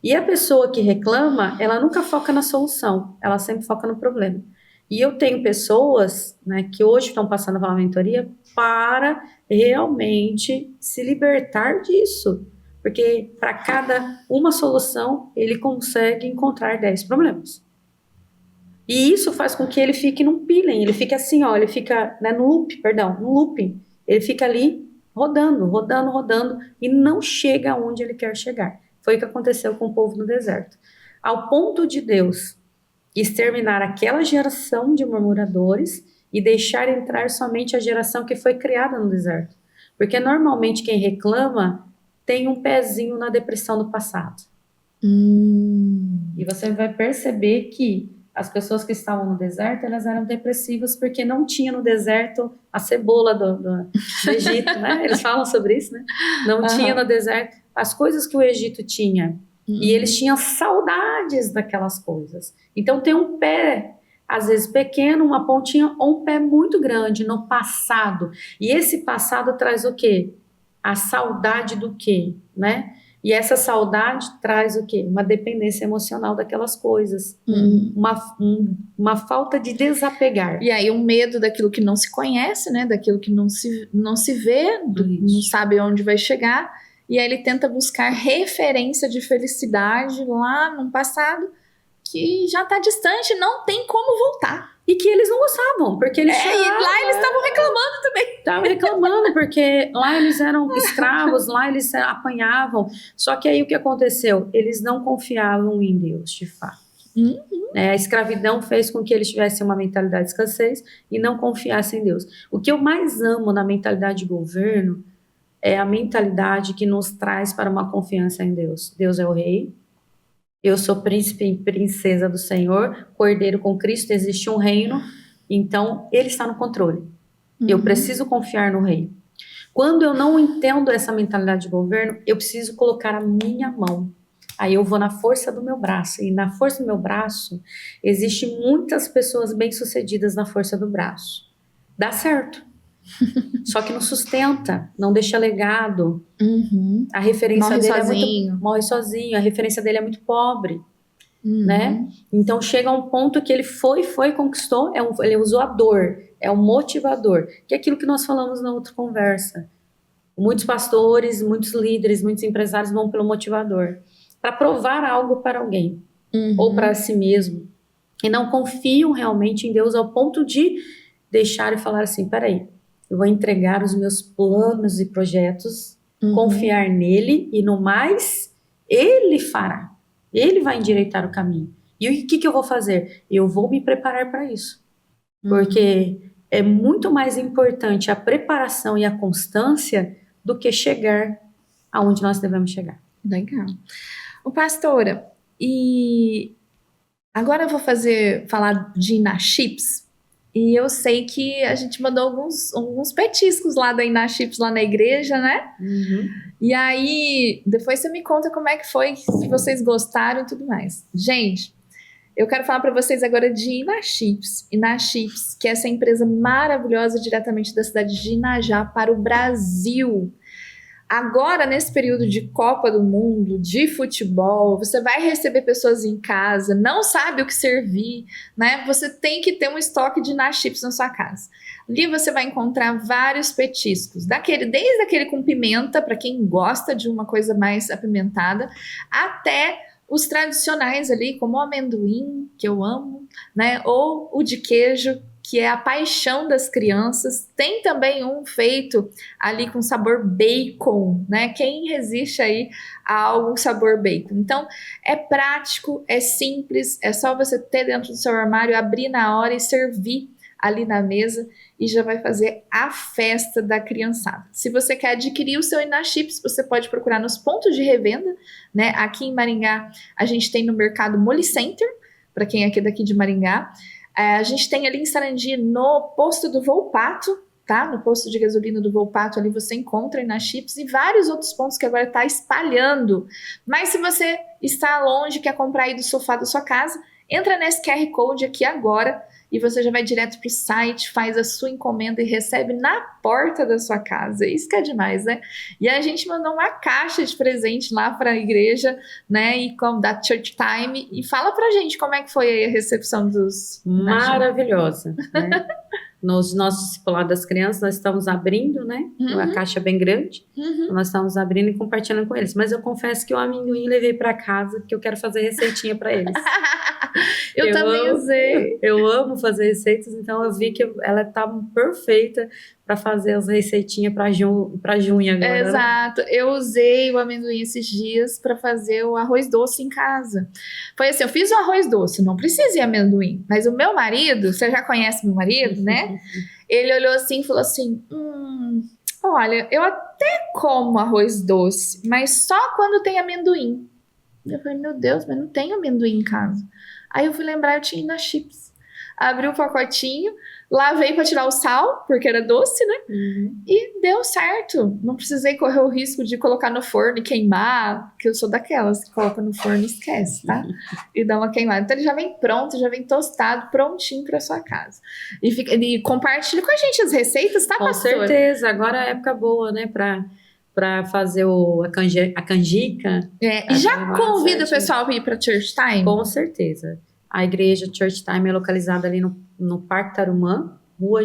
E a pessoa que reclama, ela nunca foca na solução, ela sempre foca no problema. E eu tenho pessoas, né, que hoje estão passando pela mentoria para realmente se libertar disso. Porque para cada uma solução, ele consegue encontrar 10 problemas. E isso faz com que ele fique num peeling, ele fica assim, ó, ele fica, né, no looping. Ele fica ali rodando, e não chega aonde ele quer chegar. Foi o que aconteceu com o povo no deserto. Ao ponto de Deus exterminar aquela geração de murmuradores e deixar entrar somente a geração que foi criada no deserto. Porque normalmente quem reclama tem um pezinho na depressão do passado. E você vai perceber que as pessoas que estavam no deserto, elas eram depressivas porque não tinha no deserto a cebola do Egito, né? Eles falam sobre isso, né? Não tinha no deserto as coisas que o Egito tinha. E eles tinham saudades daquelas coisas. Então tem um pé, às vezes pequeno, uma pontinha, ou um pé muito grande no passado. E esse passado traz o quê? A saudade do quê, né? E essa saudade traz o quê? Uma dependência emocional daquelas coisas. Uma falta de desapegar. E aí um medo daquilo que não se conhece, né? Daquilo que não se vê, não sabe onde vai chegar. E aí ele tenta buscar referência de felicidade lá no passado que já está distante, não tem como voltar. E que eles não gostavam, porque eles e lá eles estavam reclamando também. Estavam reclamando, porque lá eles eram escravos, lá eles apanhavam. Só que aí o que aconteceu? Eles não confiavam em Deus, de fato. A escravidão fez com que eles tivessem uma mentalidade de escassez e não confiassem em Deus. O que eu mais amo na mentalidade de governo é a mentalidade que nos traz para uma confiança em Deus. Deus é o rei. Eu sou príncipe e princesa do Senhor, cordeiro com Cristo, existe um reino, então ele está no controle. Eu preciso confiar no rei. Quando eu não entendo essa mentalidade de governo, eu preciso colocar a minha mão. Aí eu vou na força do meu braço, e na força do meu braço, existem muitas pessoas bem-sucedidas na força do braço. Dá certo. Só que não sustenta, não deixa legado. A referência morre dele sozinho. morre sozinho, a referência dele é muito pobre, né? Então chega a um ponto que ele conquistou, ele usou a dor, é um motivador, que é aquilo que nós falamos na outra conversa. Muitos pastores, muitos líderes, muitos empresários vão pelo motivador, para provar algo para alguém, ou para si mesmo, e não confiam realmente em Deus ao ponto de deixar e falar assim, peraí, eu vou entregar os meus planos e projetos, confiar nele e no mais, ele fará. Ele vai endireitar o caminho. E o que eu vou fazer? Eu vou me preparar para isso. Porque é muito mais importante a preparação e a constância do que chegar aonde nós devemos chegar. Legal. Pastora, e agora eu vou falar de Inachips. E eu sei que a gente mandou alguns petiscos lá da Inachips lá na igreja, né? Uhum. E aí, depois você me conta como é que foi, se vocês gostaram e tudo mais. Gente, eu quero falar para vocês agora de Inachips. Inachips, que é essa empresa maravilhosa diretamente da cidade de Inajá para o Brasil. Agora, nesse período de Copa do Mundo, de futebol, você vai receber pessoas em casa, não sabe o que servir, né? Você tem que ter um estoque de Inachips na sua casa. Ali você vai encontrar vários petiscos, desde aquele com pimenta, para quem gosta de uma coisa mais apimentada, até os tradicionais ali, como o amendoim, que eu amo, né? Ou o de queijo, que é a paixão das crianças. Tem também um feito ali com sabor bacon, né? Quem resiste aí a algum sabor bacon? Então, é prático, é simples, é só você ter dentro do seu armário, abrir na hora e servir ali na mesa e já vai fazer a festa da criançada. Se você quer adquirir o seu Inachips, você pode procurar nos pontos de revenda, né? Aqui em Maringá, a gente tem no mercado Moli Center, para quem é daqui de Maringá. A gente tem ali em Sarandi no posto do Volpato, tá? No posto de gasolina do Volpato, ali você encontra Inachips e vários outros pontos que agora está espalhando. Mas se você está longe, quer comprar aí do sofá da sua casa, entra nesse QR Code aqui agora e você já vai direto para o site, faz a sua encomenda e recebe na porta da sua casa. Isso que é demais, né? E a gente mandou uma caixa de presente lá para a igreja, né? E da Church Time. E fala pra gente como é que foi aí a recepção dos... Maravilhosa, né? Nos nossos discipulados das crianças, nós estamos abrindo, né? Uma caixa bem grande. Nós estamos abrindo e compartilhando com eles. Mas eu confesso que o amendoim levei para casa, porque eu quero fazer receitinha para eles. eu também usei. Eu amo fazer receitas, então eu vi que ela estava perfeita para fazer as receitinhas para junho agora. Exato. Né? Eu usei o amendoim esses dias para fazer o arroz doce em casa. Foi assim, eu fiz o arroz doce, não precisa de amendoim. Mas o meu marido, você já conhece meu marido, né? Ele olhou assim e falou assim, olha, eu até como arroz doce, mas só quando tem amendoim. Eu falei, meu Deus, mas não tem amendoim em casa. Aí eu fui lembrar, eu tinha Inachips. Abri o pacotinho, lavei para tirar o sal, porque era doce, né? E deu certo. Não precisei correr o risco de colocar no forno e queimar, porque eu sou daquelas que coloca no forno e esquece, tá? E dá uma queimada. Então ele já vem pronto, já vem tostado, prontinho para sua casa. E compartilhe com a gente as receitas, tá, pastora? Com certeza. Agora é época boa, né, para fazer a canjica. E já convida o pessoal para ir para Church Time? Com certeza. A igreja Church Time é localizada ali no Parque Tarumã, Rua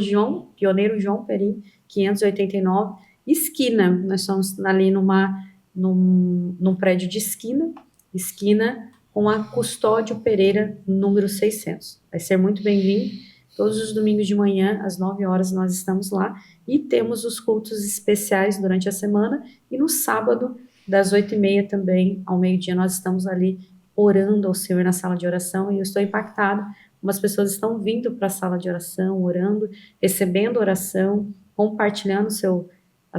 Pioneiro João Perim, 589, esquina. Nós estamos ali num prédio de esquina com a Custódio Pereira, número 600. Vai ser muito bem-vindo. Todos os domingos de manhã, às 9 horas, nós estamos lá. E temos os cultos especiais durante a semana. E no sábado, das 8h30 também, ao meio-dia, nós estamos ali orando ao Senhor na sala de oração, e eu estou impactada. Umas pessoas estão vindo para a sala de oração, orando, recebendo oração, compartilhando os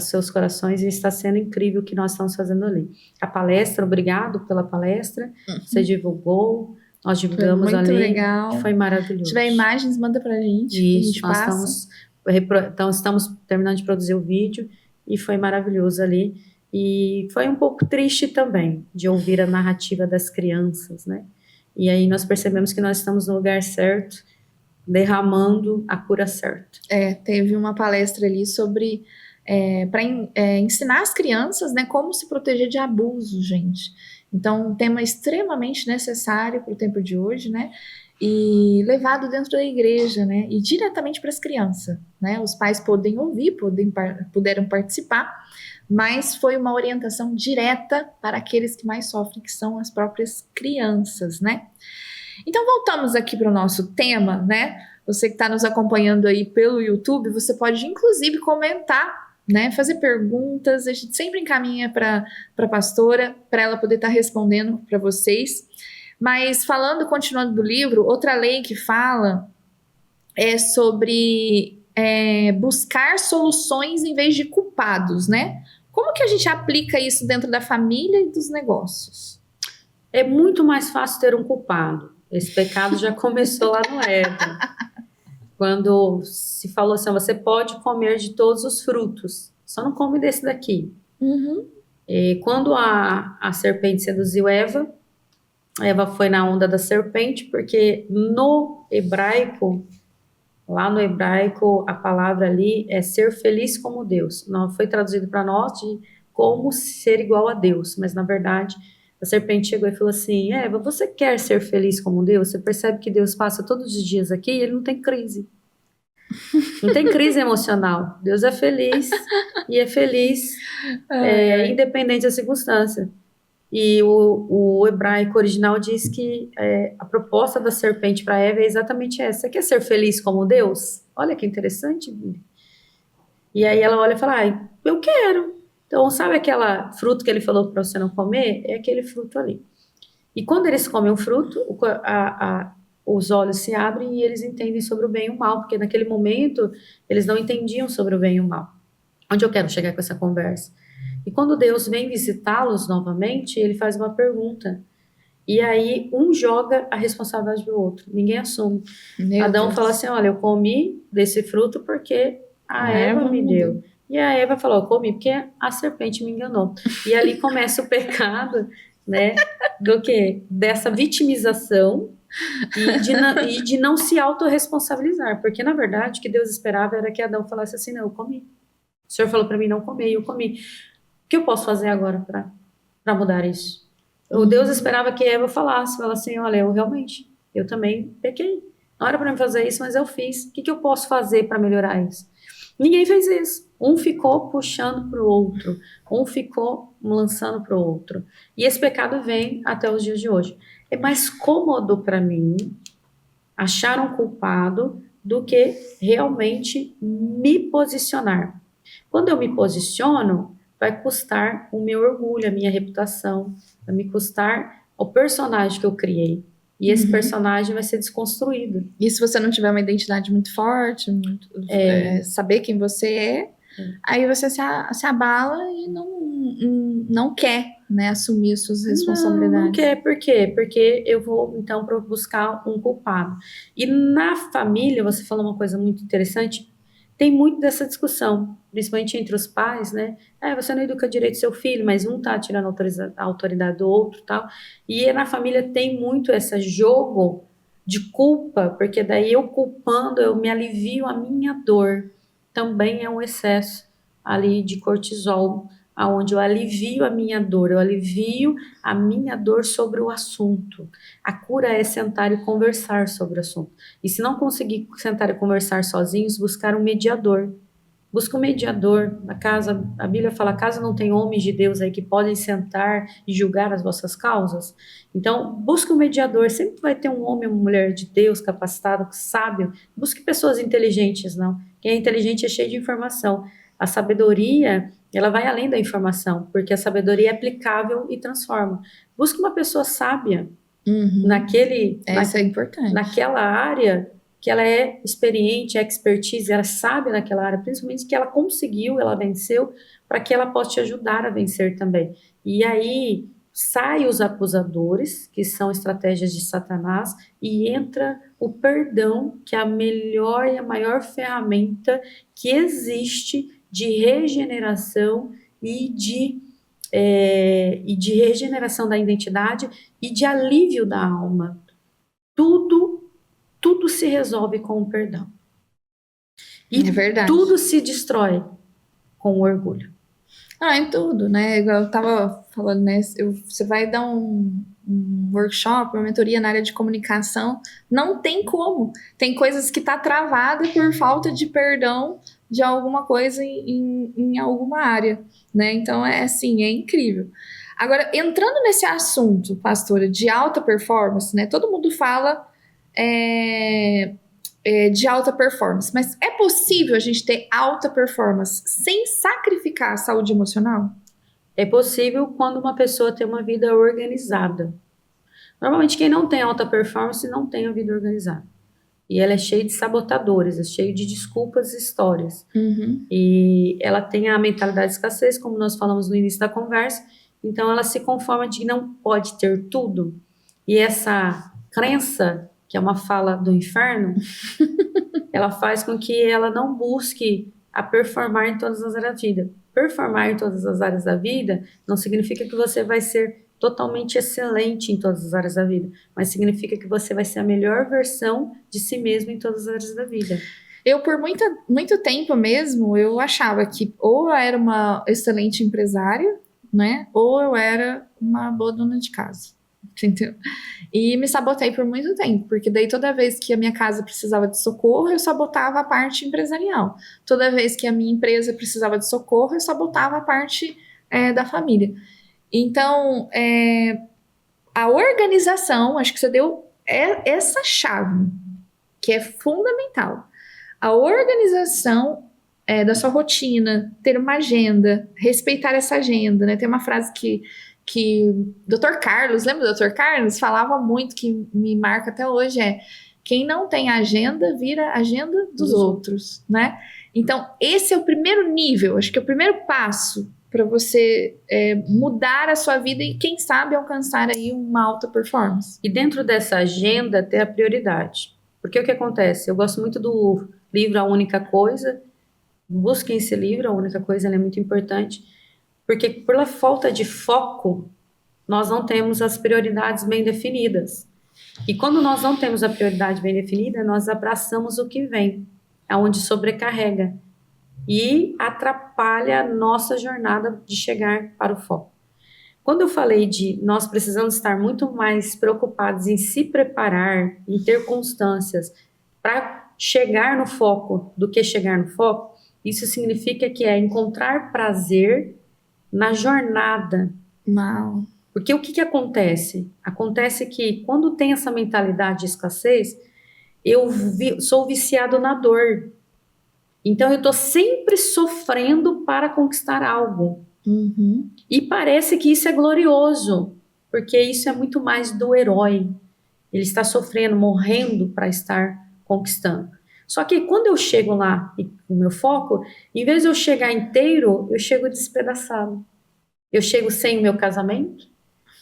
seus corações, e está sendo incrível o que nós estamos fazendo ali. A palestra, obrigado pela palestra, você divulgou, nós divulgamos foi muito ali, legal. Foi maravilhoso. Se tiver imagens, manda para a gente. Isso, nós estamos terminando de produzir o vídeo, e foi maravilhoso ali. E foi um pouco triste também de ouvir a narrativa das crianças, né? E aí nós percebemos que nós estamos no lugar certo, derramando a cura certa. Teve uma palestra ali sobre para ensinar as crianças, né, como se proteger de abuso, gente. Então, um tema extremamente necessário para o tempo de hoje, né? E levado dentro da igreja, né? E diretamente para as crianças, né? Os pais podem ouvir, puderam participar, mas foi uma orientação direta para aqueles que mais sofrem, que são as próprias crianças, né? Então, voltamos aqui para o nosso tema, né? Você que está nos acompanhando aí pelo YouTube, você pode, inclusive, comentar, né? Fazer perguntas, a gente sempre encaminha para a pastora, para ela poder estar respondendo para vocês. Mas continuando do livro, outra lei que fala é sobre buscar soluções em vez de culpados, né? Como que a gente aplica isso dentro da família e dos negócios? É muito mais fácil ter um culpado. Esse pecado já começou lá no Éden. quando se falou assim, você pode comer de todos os frutos, só não come desse daqui. Uhum. E quando a serpente seduziu Eva foi na onda da serpente, porque no hebraico, lá no hebraico, a palavra ali é ser feliz como Deus. Não foi traduzido para nós de como ser igual a Deus, mas na verdade a serpente chegou e falou assim, Eva, você quer ser feliz como Deus? Você percebe que Deus passa todos os dias aqui e ele não tem crise. Não tem crise emocional. Deus é feliz e é feliz independente da circunstância. E o hebraico original diz que a proposta da serpente para Eva é exatamente essa. Você quer ser feliz como Deus? Olha que interessante. E aí ela olha e fala, eu quero. Então, sabe aquela fruto que ele falou para você não comer? É aquele fruto ali. E quando eles comem o fruto, os olhos se abrem e eles entendem sobre o bem e o mal, porque naquele momento eles não entendiam sobre o bem e o mal. Onde eu quero chegar com essa conversa? E quando Deus vem visitá-los novamente, ele faz uma pergunta. E aí um joga a responsabilidade pro outro. Ninguém assume. Adão fala assim, olha, eu comi desse fruto porque a Eva me deu. E a Eva falou, eu comi porque a serpente me enganou. E ali começa o pecado, né? Do quê? Dessa vitimização e de não se autorresponsabilizar. Porque, na verdade, o que Deus esperava era que Adão falasse assim, não, eu comi. O Senhor falou para mim não comer, eu comi. O que eu posso fazer agora para mudar isso? O Deus esperava que Eva falasse assim, olha, eu também pequei. Não era para mim fazer isso, mas eu fiz. O que eu posso fazer para melhorar isso? Ninguém fez isso. Um ficou puxando para o outro. Um ficou lançando para o outro. E esse pecado vem até os dias de hoje. É mais cômodo para mim achar um culpado do que realmente me posicionar. Quando eu me posiciono, vai custar o meu orgulho, a minha reputação, vai me custar o personagem que eu criei. E esse personagem vai ser desconstruído. E se você não tiver uma identidade muito forte, saber quem você é, aí você se abala e não quer, né, assumir as suas responsabilidades. Não quer, por quê? Porque eu vou, então, buscar um culpado. E na família, você falou uma coisa muito interessante, tem muito dessa discussão, principalmente entre os pais, né? Você não educa direito seu filho, mas um tá tirando a autoridade do outro, tal. E na família tem muito esse jogo de culpa, porque daí eu culpando, eu me alivio a minha dor. Também é um excesso ali de cortisol, aonde eu alivio a minha dor, sobre o assunto. A cura é sentar e conversar sobre o assunto. E se não conseguir sentar e conversar sozinhos, buscar um mediador. Busca um mediador na casa. A Bíblia fala, caso não tenha homens de Deus aí que podem sentar e julgar as vossas causas. Então, busca um mediador. Sempre vai ter um homem ou uma mulher de Deus capacitado, sábio. Busque pessoas inteligentes, não. Quem é inteligente é cheio de informação. A sabedoria, ela vai além da informação, porque a sabedoria é aplicável e transforma. Busca uma pessoa sábia Isso é importante. Naquela área que ela é experiente, expertise, ela sabe naquela área, principalmente que ela conseguiu, ela venceu, para que ela possa te ajudar a vencer também. E aí sai os acusadores, que são estratégias de Satanás, e entra o perdão, que é a melhor e a maior ferramenta que existe de regeneração e de regeneração da identidade e de alívio da alma. Tudo se resolve com o perdão. E é verdade. Tudo se destrói com o orgulho. Em tudo, né? Igual eu tava falando, né? Você vai dar um workshop, uma mentoria na área de comunicação, não tem como. Tem coisas que tá travada por falta de perdão de alguma coisa em alguma área, né? Então, é incrível. Agora, entrando nesse assunto, pastora, de alta performance, né? Todo mundo fala de alta performance, mas é possível a gente ter alta performance sem sacrificar a saúde emocional? É possível quando uma pessoa tem uma vida organizada. Normalmente, quem não tem alta performance não tem a vida organizada. E ela é cheia de sabotadores, é cheia de desculpas e histórias. E ela tem a mentalidade de escassez, como nós falamos no início da conversa. Então, ela se conforma de que não pode ter tudo. E essa crença que é uma fala do inferno, ela faz com que ela não busque a performar em todas as áreas da vida. Performar em todas as áreas da vida não significa que você vai ser totalmente excelente em todas as áreas da vida, mas significa que você vai ser a melhor versão de si mesmo em todas as áreas da vida. Eu, por muito tempo mesmo, eu achava que ou eu era uma excelente empresária, né? Ou eu era uma boa dona de casa, entendeu? E me sabotei por muito tempo, porque daí toda vez que a minha casa precisava de socorro, eu sabotava a parte empresarial. Toda vez que a minha empresa precisava de socorro, eu sabotava a parte da família. Então, a organização, acho que você deu essa chave, que é fundamental. A organização da sua rotina, ter uma agenda, respeitar essa agenda, né? Tem uma frase que Dr. Carlos, lembra do Dr. Carlos? Falava muito, que me marca até hoje, quem não tem agenda, vira agenda dos outros, né? Então, esse é o primeiro nível, acho que é o primeiro passo para você mudar a sua vida e, quem sabe, alcançar aí uma alta performance. E dentro dessa agenda, ter a prioridade. Porque o que acontece? Eu gosto muito do livro A Única Coisa. Busquem esse livro, A Única Coisa, ele é muito importante. Porque pela falta de foco, nós não temos as prioridades bem definidas. E quando nós não temos a prioridade bem definida, nós abraçamos o que vem, aonde sobrecarrega e atrapalha a nossa jornada de chegar para o foco. Quando eu falei de nós precisamos estar muito mais preocupados em se preparar, em ter constâncias para chegar no foco do que chegar no foco, isso significa que é encontrar prazer na jornada. Uau. Porque o que acontece? Acontece que quando tem essa mentalidade de escassez, eu sou viciado na dor. Então eu estou sempre sofrendo para conquistar algo. Uhum. E parece que isso é glorioso, porque isso é muito mais do herói. Ele está sofrendo, morrendo para estar conquistando. Só que quando eu chego lá, e o meu foco, em vez de eu chegar inteiro, eu chego despedaçado. Eu chego sem o meu casamento,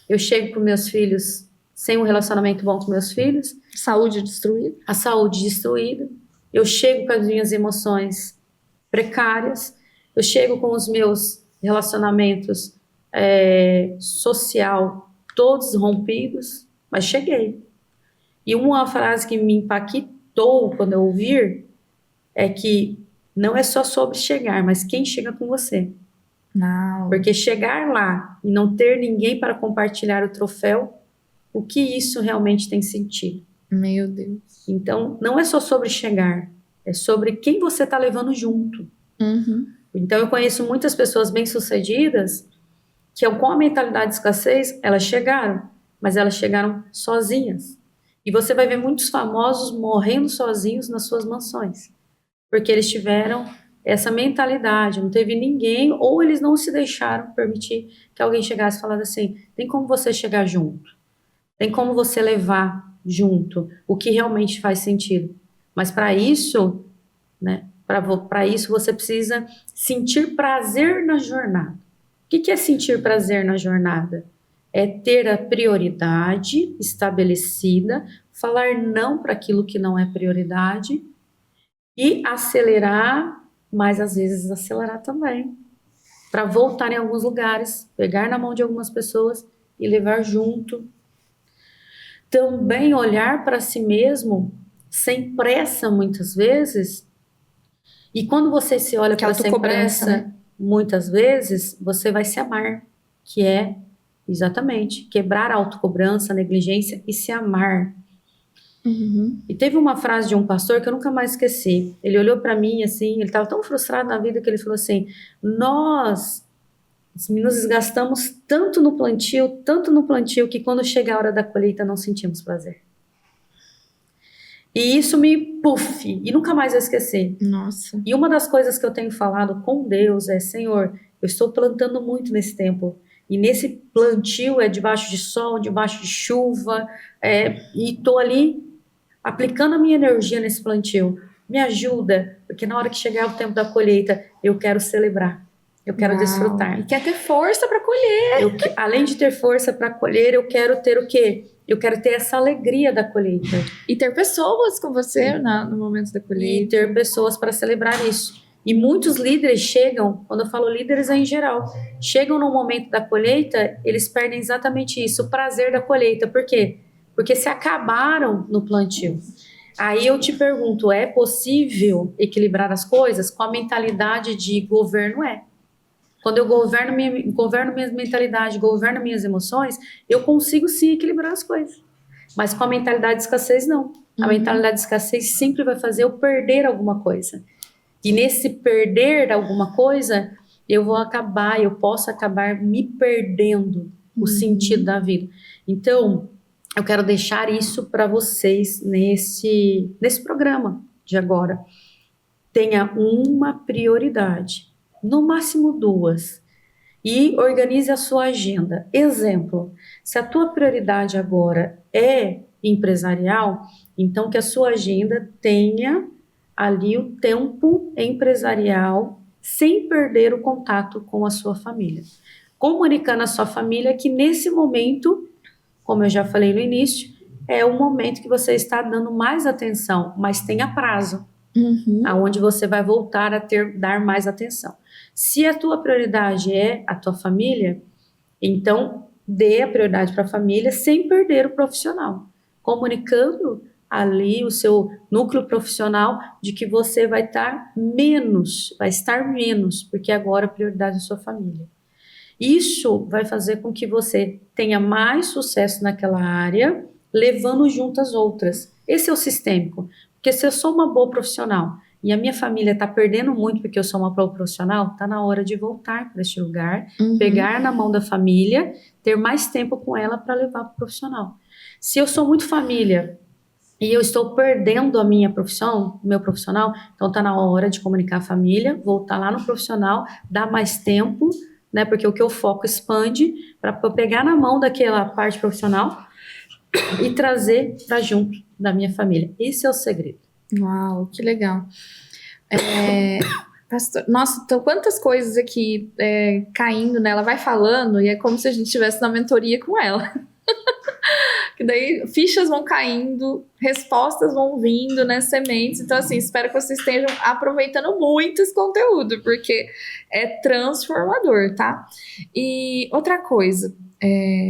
eu chego com meus filhos sem um relacionamento bom com meus filhos. Saúde destruída. A saúde destruída. Eu chego com as minhas emoções precárias. Eu chego com os meus relacionamentos social todos rompidos, mas cheguei. E uma frase que me impactou quando eu ouvir é que não é só sobre chegar, mas quem chega com você. Não. Porque chegar lá e não ter ninguém para compartilhar o troféu, o que isso realmente tem sentido? Meu Deus. Então, não é só sobre chegar, é sobre quem você está levando junto. Uhum. Então, eu conheço muitas pessoas bem-sucedidas que, com a mentalidade de escassez, elas chegaram, mas elas chegaram sozinhas. E você vai ver muitos famosos morrendo sozinhos nas suas mansões, porque eles tiveram essa mentalidade, não teve ninguém, ou eles não se deixaram permitir que alguém chegasse e falasse assim, tem como você chegar junto, tem como você levar junto o que realmente faz sentido. Mas para isso, né, para isso você precisa sentir prazer na jornada. O que é sentir prazer na jornada? É ter a prioridade estabelecida, falar não para aquilo que não é prioridade e acelerar, mas às vezes desacelerar também, para voltar em alguns lugares, pegar na mão de algumas pessoas e levar junto. Também olhar para si mesmo sem pressa muitas vezes. E quando você se olha para sem pressa, né? Muitas vezes você vai se amar, que é exatamente quebrar a autocobrança, a negligência e se amar. Uhum. E teve uma frase de um pastor que eu nunca mais esqueci. Ele olhou para mim assim, ele estava tão frustrado na vida que ele falou assim: nós nos desgastamos tanto no plantio, que quando chega a hora da colheita não sentimos prazer. E isso me e nunca mais eu esqueci. Nossa. E uma das coisas que eu tenho falado com Deus é: Senhor, eu estou plantando muito nesse tempo. E nesse plantio é debaixo de sol, debaixo de chuva, e estou ali aplicando a minha energia nesse plantio. Me ajuda, porque na hora que chegar o tempo da colheita, eu quero celebrar, eu quero desfrutar. E quer ter força para colher. Além de ter força para colher, eu quero ter o quê? eu quero ter essa alegria da colheita. E ter pessoas com você no momento da colheita. E ter pessoas para celebrar isso. E muitos líderes chegam, quando eu falo líderes é em geral, chegam no momento da colheita, eles perdem exatamente isso, o prazer da colheita. Por quê? Porque se acabaram no plantio. Aí eu te pergunto, é possível equilibrar as coisas? Com a mentalidade de governo Quando eu governo minha mentalidade, governo minhas emoções, eu consigo sim equilibrar as coisas. Mas com a mentalidade de escassez, não. A mentalidade de escassez sempre vai fazer eu perder alguma coisa. E nesse perder alguma coisa, eu posso acabar me perdendo o sentido da vida. Então, eu quero deixar isso para vocês nesse programa de agora. Tenha uma prioridade, no máximo 2, e organize a sua agenda. Exemplo, se a tua prioridade agora é empresarial, então que a sua agenda tenha ali o tempo empresarial sem perder o contato com a sua família. Comunicando à sua família que nesse momento, como eu já falei no início, é o momento que você está dando mais atenção, mas tenha prazo, aonde você vai voltar a dar mais atenção. Se a tua prioridade é a tua família, então dê a prioridade para a família sem perder o profissional, comunicando ali o seu núcleo profissional de que você vai estar menos, porque agora a prioridade é a sua família. Isso vai fazer com que você tenha mais sucesso naquela área, levando junto as outras. Esse é o sistêmico. Porque se eu sou uma boa profissional e a minha família está perdendo muito porque eu sou uma boa profissional, está na hora de voltar para este lugar, pegar na mão da família, ter mais tempo com ela para levar para o profissional. Se eu sou muito família e eu estou perdendo a minha profissão, meu profissional, então está na hora de comunicar a família, voltar lá no profissional, dar mais tempo, né? Porque o que eu foco expande para eu pegar na mão daquela parte profissional e trazer para junto da minha família. Esse é o segredo. Uau, que legal. Pastor, nossa, então quantas coisas aqui caindo, né? Ela vai falando e é como se a gente estivesse na mentoria com ela. Que daí fichas vão caindo, respostas vão vindo, né, sementes. Então, assim, espero que vocês estejam aproveitando muito esse conteúdo, porque é transformador, tá? E outra coisa,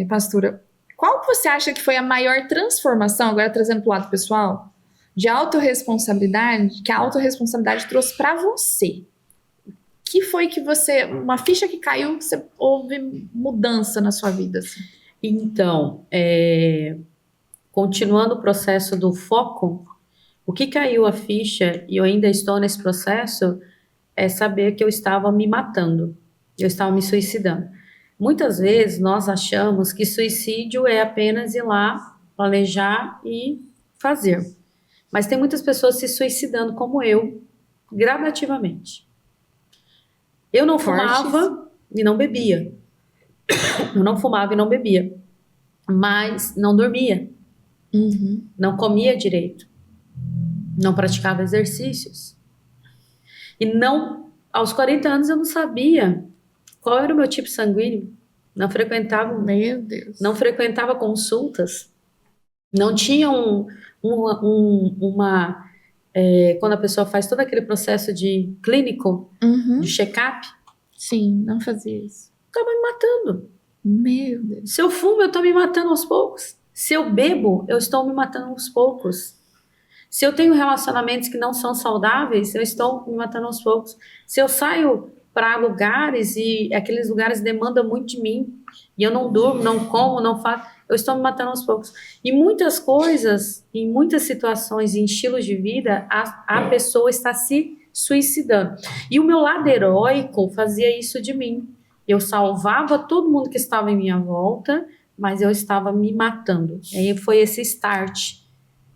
pastora, qual que você acha que foi a maior transformação, agora trazendo pro lado pessoal, de autorresponsabilidade, que a autorresponsabilidade trouxe para você? Que foi que uma ficha que caiu, que você houve mudança na sua vida, assim? Então, continuando o processo do foco, o que caiu a ficha, e eu ainda estou nesse processo, é saber que eu estava me matando, eu estava me suicidando. Muitas vezes nós achamos que suicídio é apenas ir lá, planejar e fazer. Mas tem muitas pessoas se suicidando, como eu, gradativamente. Eu não fumava e não bebia. Eu não fumava e não bebia, mas não dormia, não comia direito, não praticava exercícios. E não, aos 40 anos eu não sabia qual era o meu tipo sanguíneo, não frequentava, meu Deus, não frequentava consultas, não tinha quando a pessoa faz todo aquele processo de clínico, de check-up. Sim, não fazia isso. Estava me matando. Meu Deus. Se eu fumo, eu estou me matando aos poucos. Se eu bebo, eu estou me matando aos poucos. Se eu tenho relacionamentos que não são saudáveis, eu estou me matando aos poucos. Se eu saio para lugares e aqueles lugares demandam muito de mim, e eu não durmo, não como, não faço, eu estou me matando aos poucos. E muitas coisas, em muitas situações, em estilos de vida, a pessoa está se suicidando. E o meu lado heróico fazia isso de mim. Eu salvava todo mundo que estava em minha volta, mas eu estava me matando. E aí foi esse start,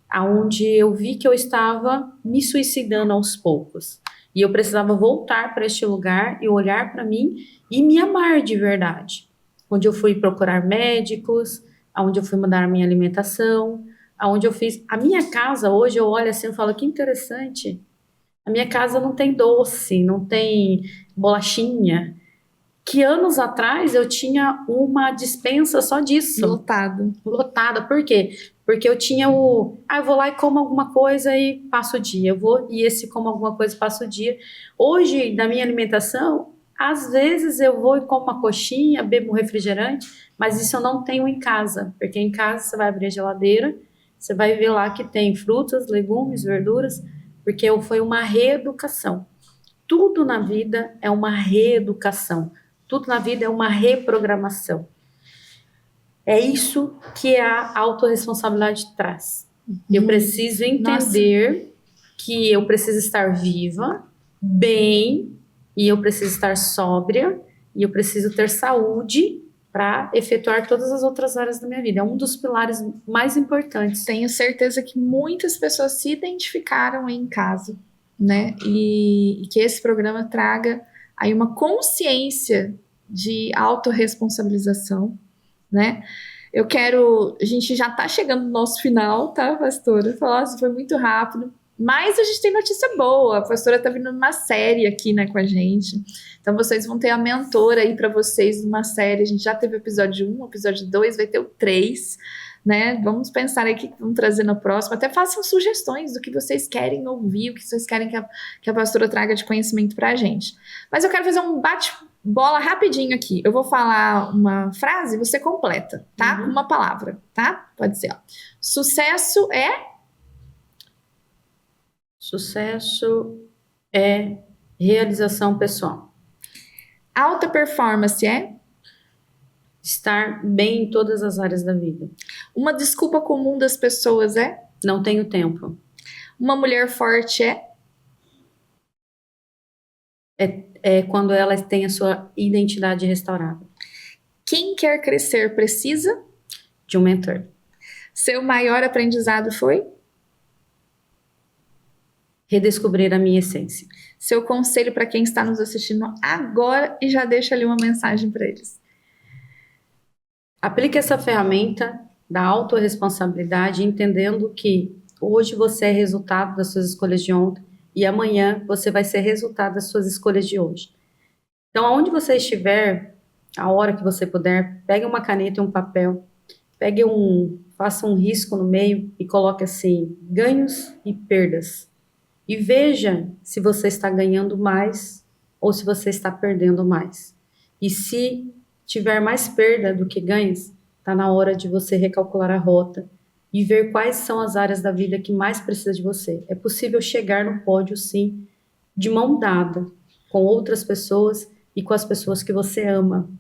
aonde eu vi que eu estava me suicidando aos poucos. E eu precisava voltar para este lugar e olhar para mim e me amar de verdade. Onde eu fui procurar médicos, aonde eu fui mudar a minha alimentação, aonde eu fiz... A minha casa hoje, eu olho assim e falo, que interessante. A minha casa não tem doce, não tem bolachinha. que anos atrás eu tinha uma despensa só disso. Lotada. Por quê? Porque eu tinha eu vou lá e como alguma coisa e passo o dia. Eu vou e esse como alguma coisa e passo o dia. Hoje, na minha alimentação, às vezes eu vou e como uma coxinha, bebo um refrigerante, mas isso eu não tenho em casa. Porque em casa você vai abrir a geladeira, você vai ver lá que tem frutas, legumes, verduras, porque foi uma reeducação. Tudo na vida é uma reeducação. Tudo na vida é uma reprogramação. É isso que a autorresponsabilidade traz. Eu preciso entender que eu preciso estar viva, bem, e eu preciso estar sóbria, e eu preciso ter saúde para efetuar todas as outras áreas da minha vida. É um dos pilares mais importantes. Tenho certeza que muitas pessoas se identificaram em casa, né? E que esse programa traga aí uma consciência de autorresponsabilização, né? A gente já tá chegando no nosso final, tá, pastora? Nossa, foi muito rápido, mas a gente tem notícia boa, a pastora tá vindo numa série aqui, né, com a gente, então vocês vão ter a mentora aí pra vocês numa série, a gente já teve o episódio 1, o episódio 2, vai ter o 3, né, vamos pensar aí o que vamos trazer no próximo, até façam sugestões do que vocês querem ouvir, o que vocês querem que a pastora traga de conhecimento pra gente. Mas eu quero fazer um bate-bola rapidinho aqui. Eu vou falar uma frase e você completa, tá? Com uma palavra, tá? Pode ser, ó. Sucesso é realização pessoal. Alta performance é estar bem em todas as áreas da vida. uma desculpa comum das pessoas é Não tenho tempo. uma mulher forte É quando ela tem a sua identidade restaurada. quem quer crescer precisa De um mentor. seu maior aprendizado foi Redescobrir a minha essência. seu conselho para quem está nos assistindo agora e já deixa ali uma mensagem para eles. Aplique essa ferramenta da autorresponsabilidade, entendendo que hoje você é resultado das suas escolhas de ontem e amanhã você vai ser resultado das suas escolhas de hoje. Então, aonde você estiver, a hora que você puder, pegue uma caneta e um papel, faça um risco no meio e coloque assim, ganhos e perdas. E veja se você está ganhando mais ou se você está perdendo mais. E se tiver mais perda do que ganhos, está na hora de você recalcular a rota e ver quais são as áreas da vida que mais precisa de você. É possível chegar no pódio, sim, de mão dada com outras pessoas e com as pessoas que você ama.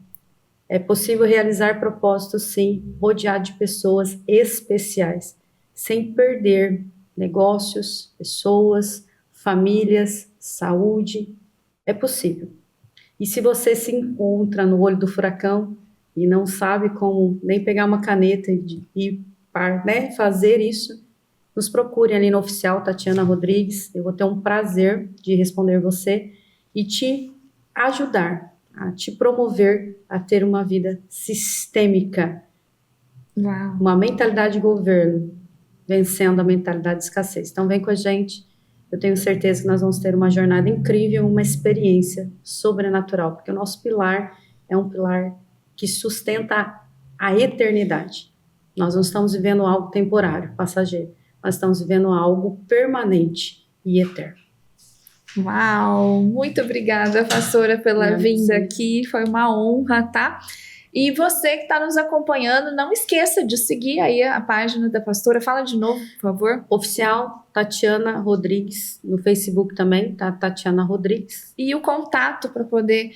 É possível realizar propósitos, sim, rodeado de pessoas especiais, sem perder negócios, pessoas, famílias, saúde. É possível. E se você se encontra no olho do furacão e não sabe como nem pegar uma caneta e fazer isso, nos procure ali no oficial Tatiana Rodrigues. Eu vou ter um prazer de responder você e te ajudar, a te promover a ter uma vida sistêmica. Uau. Uma mentalidade de governo, vencendo a mentalidade de escassez. Então vem com a gente. Eu tenho certeza que nós vamos ter uma jornada incrível, uma experiência sobrenatural, porque o nosso pilar é um pilar que sustenta a eternidade. Nós não estamos vivendo algo temporário, passageiro. Nós estamos vivendo algo permanente e eterno. Uau! Muito obrigada, pastora, pela vinda aqui. Foi uma honra, tá? E você que está nos acompanhando, não esqueça de seguir aí a página da pastora. Fala de novo, por favor. Oficial Tatiana Rodrigues, no Facebook também, tá? Tatiana Rodrigues. E o contato para poder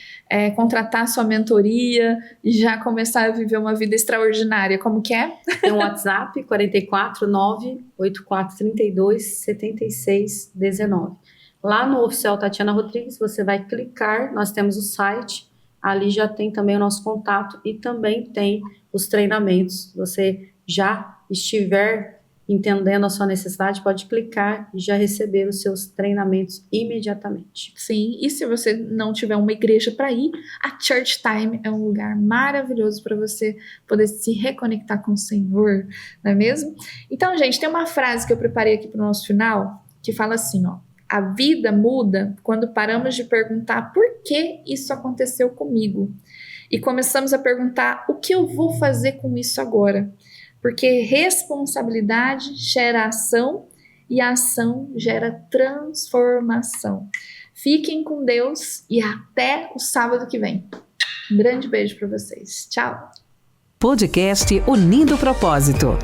contratar sua mentoria e já começar a viver uma vida extraordinária. Como que é? Tem um WhatsApp, 449-8432-7619. Lá no Oficial Tatiana Rodrigues, você vai clicar, nós temos o site. Ali já tem também o nosso contato e também tem os treinamentos. Você já estiver entendendo a sua necessidade, pode clicar e já receber os seus treinamentos imediatamente. Sim, e se você não tiver uma igreja para ir, a Church Time é um lugar maravilhoso para você poder se reconectar com o Senhor, não é mesmo? Então, gente, tem uma frase que eu preparei aqui para o nosso final, que fala assim, ó: A vida muda quando paramos de perguntar por que isso aconteceu comigo e começamos a perguntar o que eu vou fazer com isso agora. Porque responsabilidade gera ação e a ação gera transformação. Fiquem com Deus e até o sábado que vem. Um grande beijo para vocês. Tchau. Podcast Unindo o Propósito.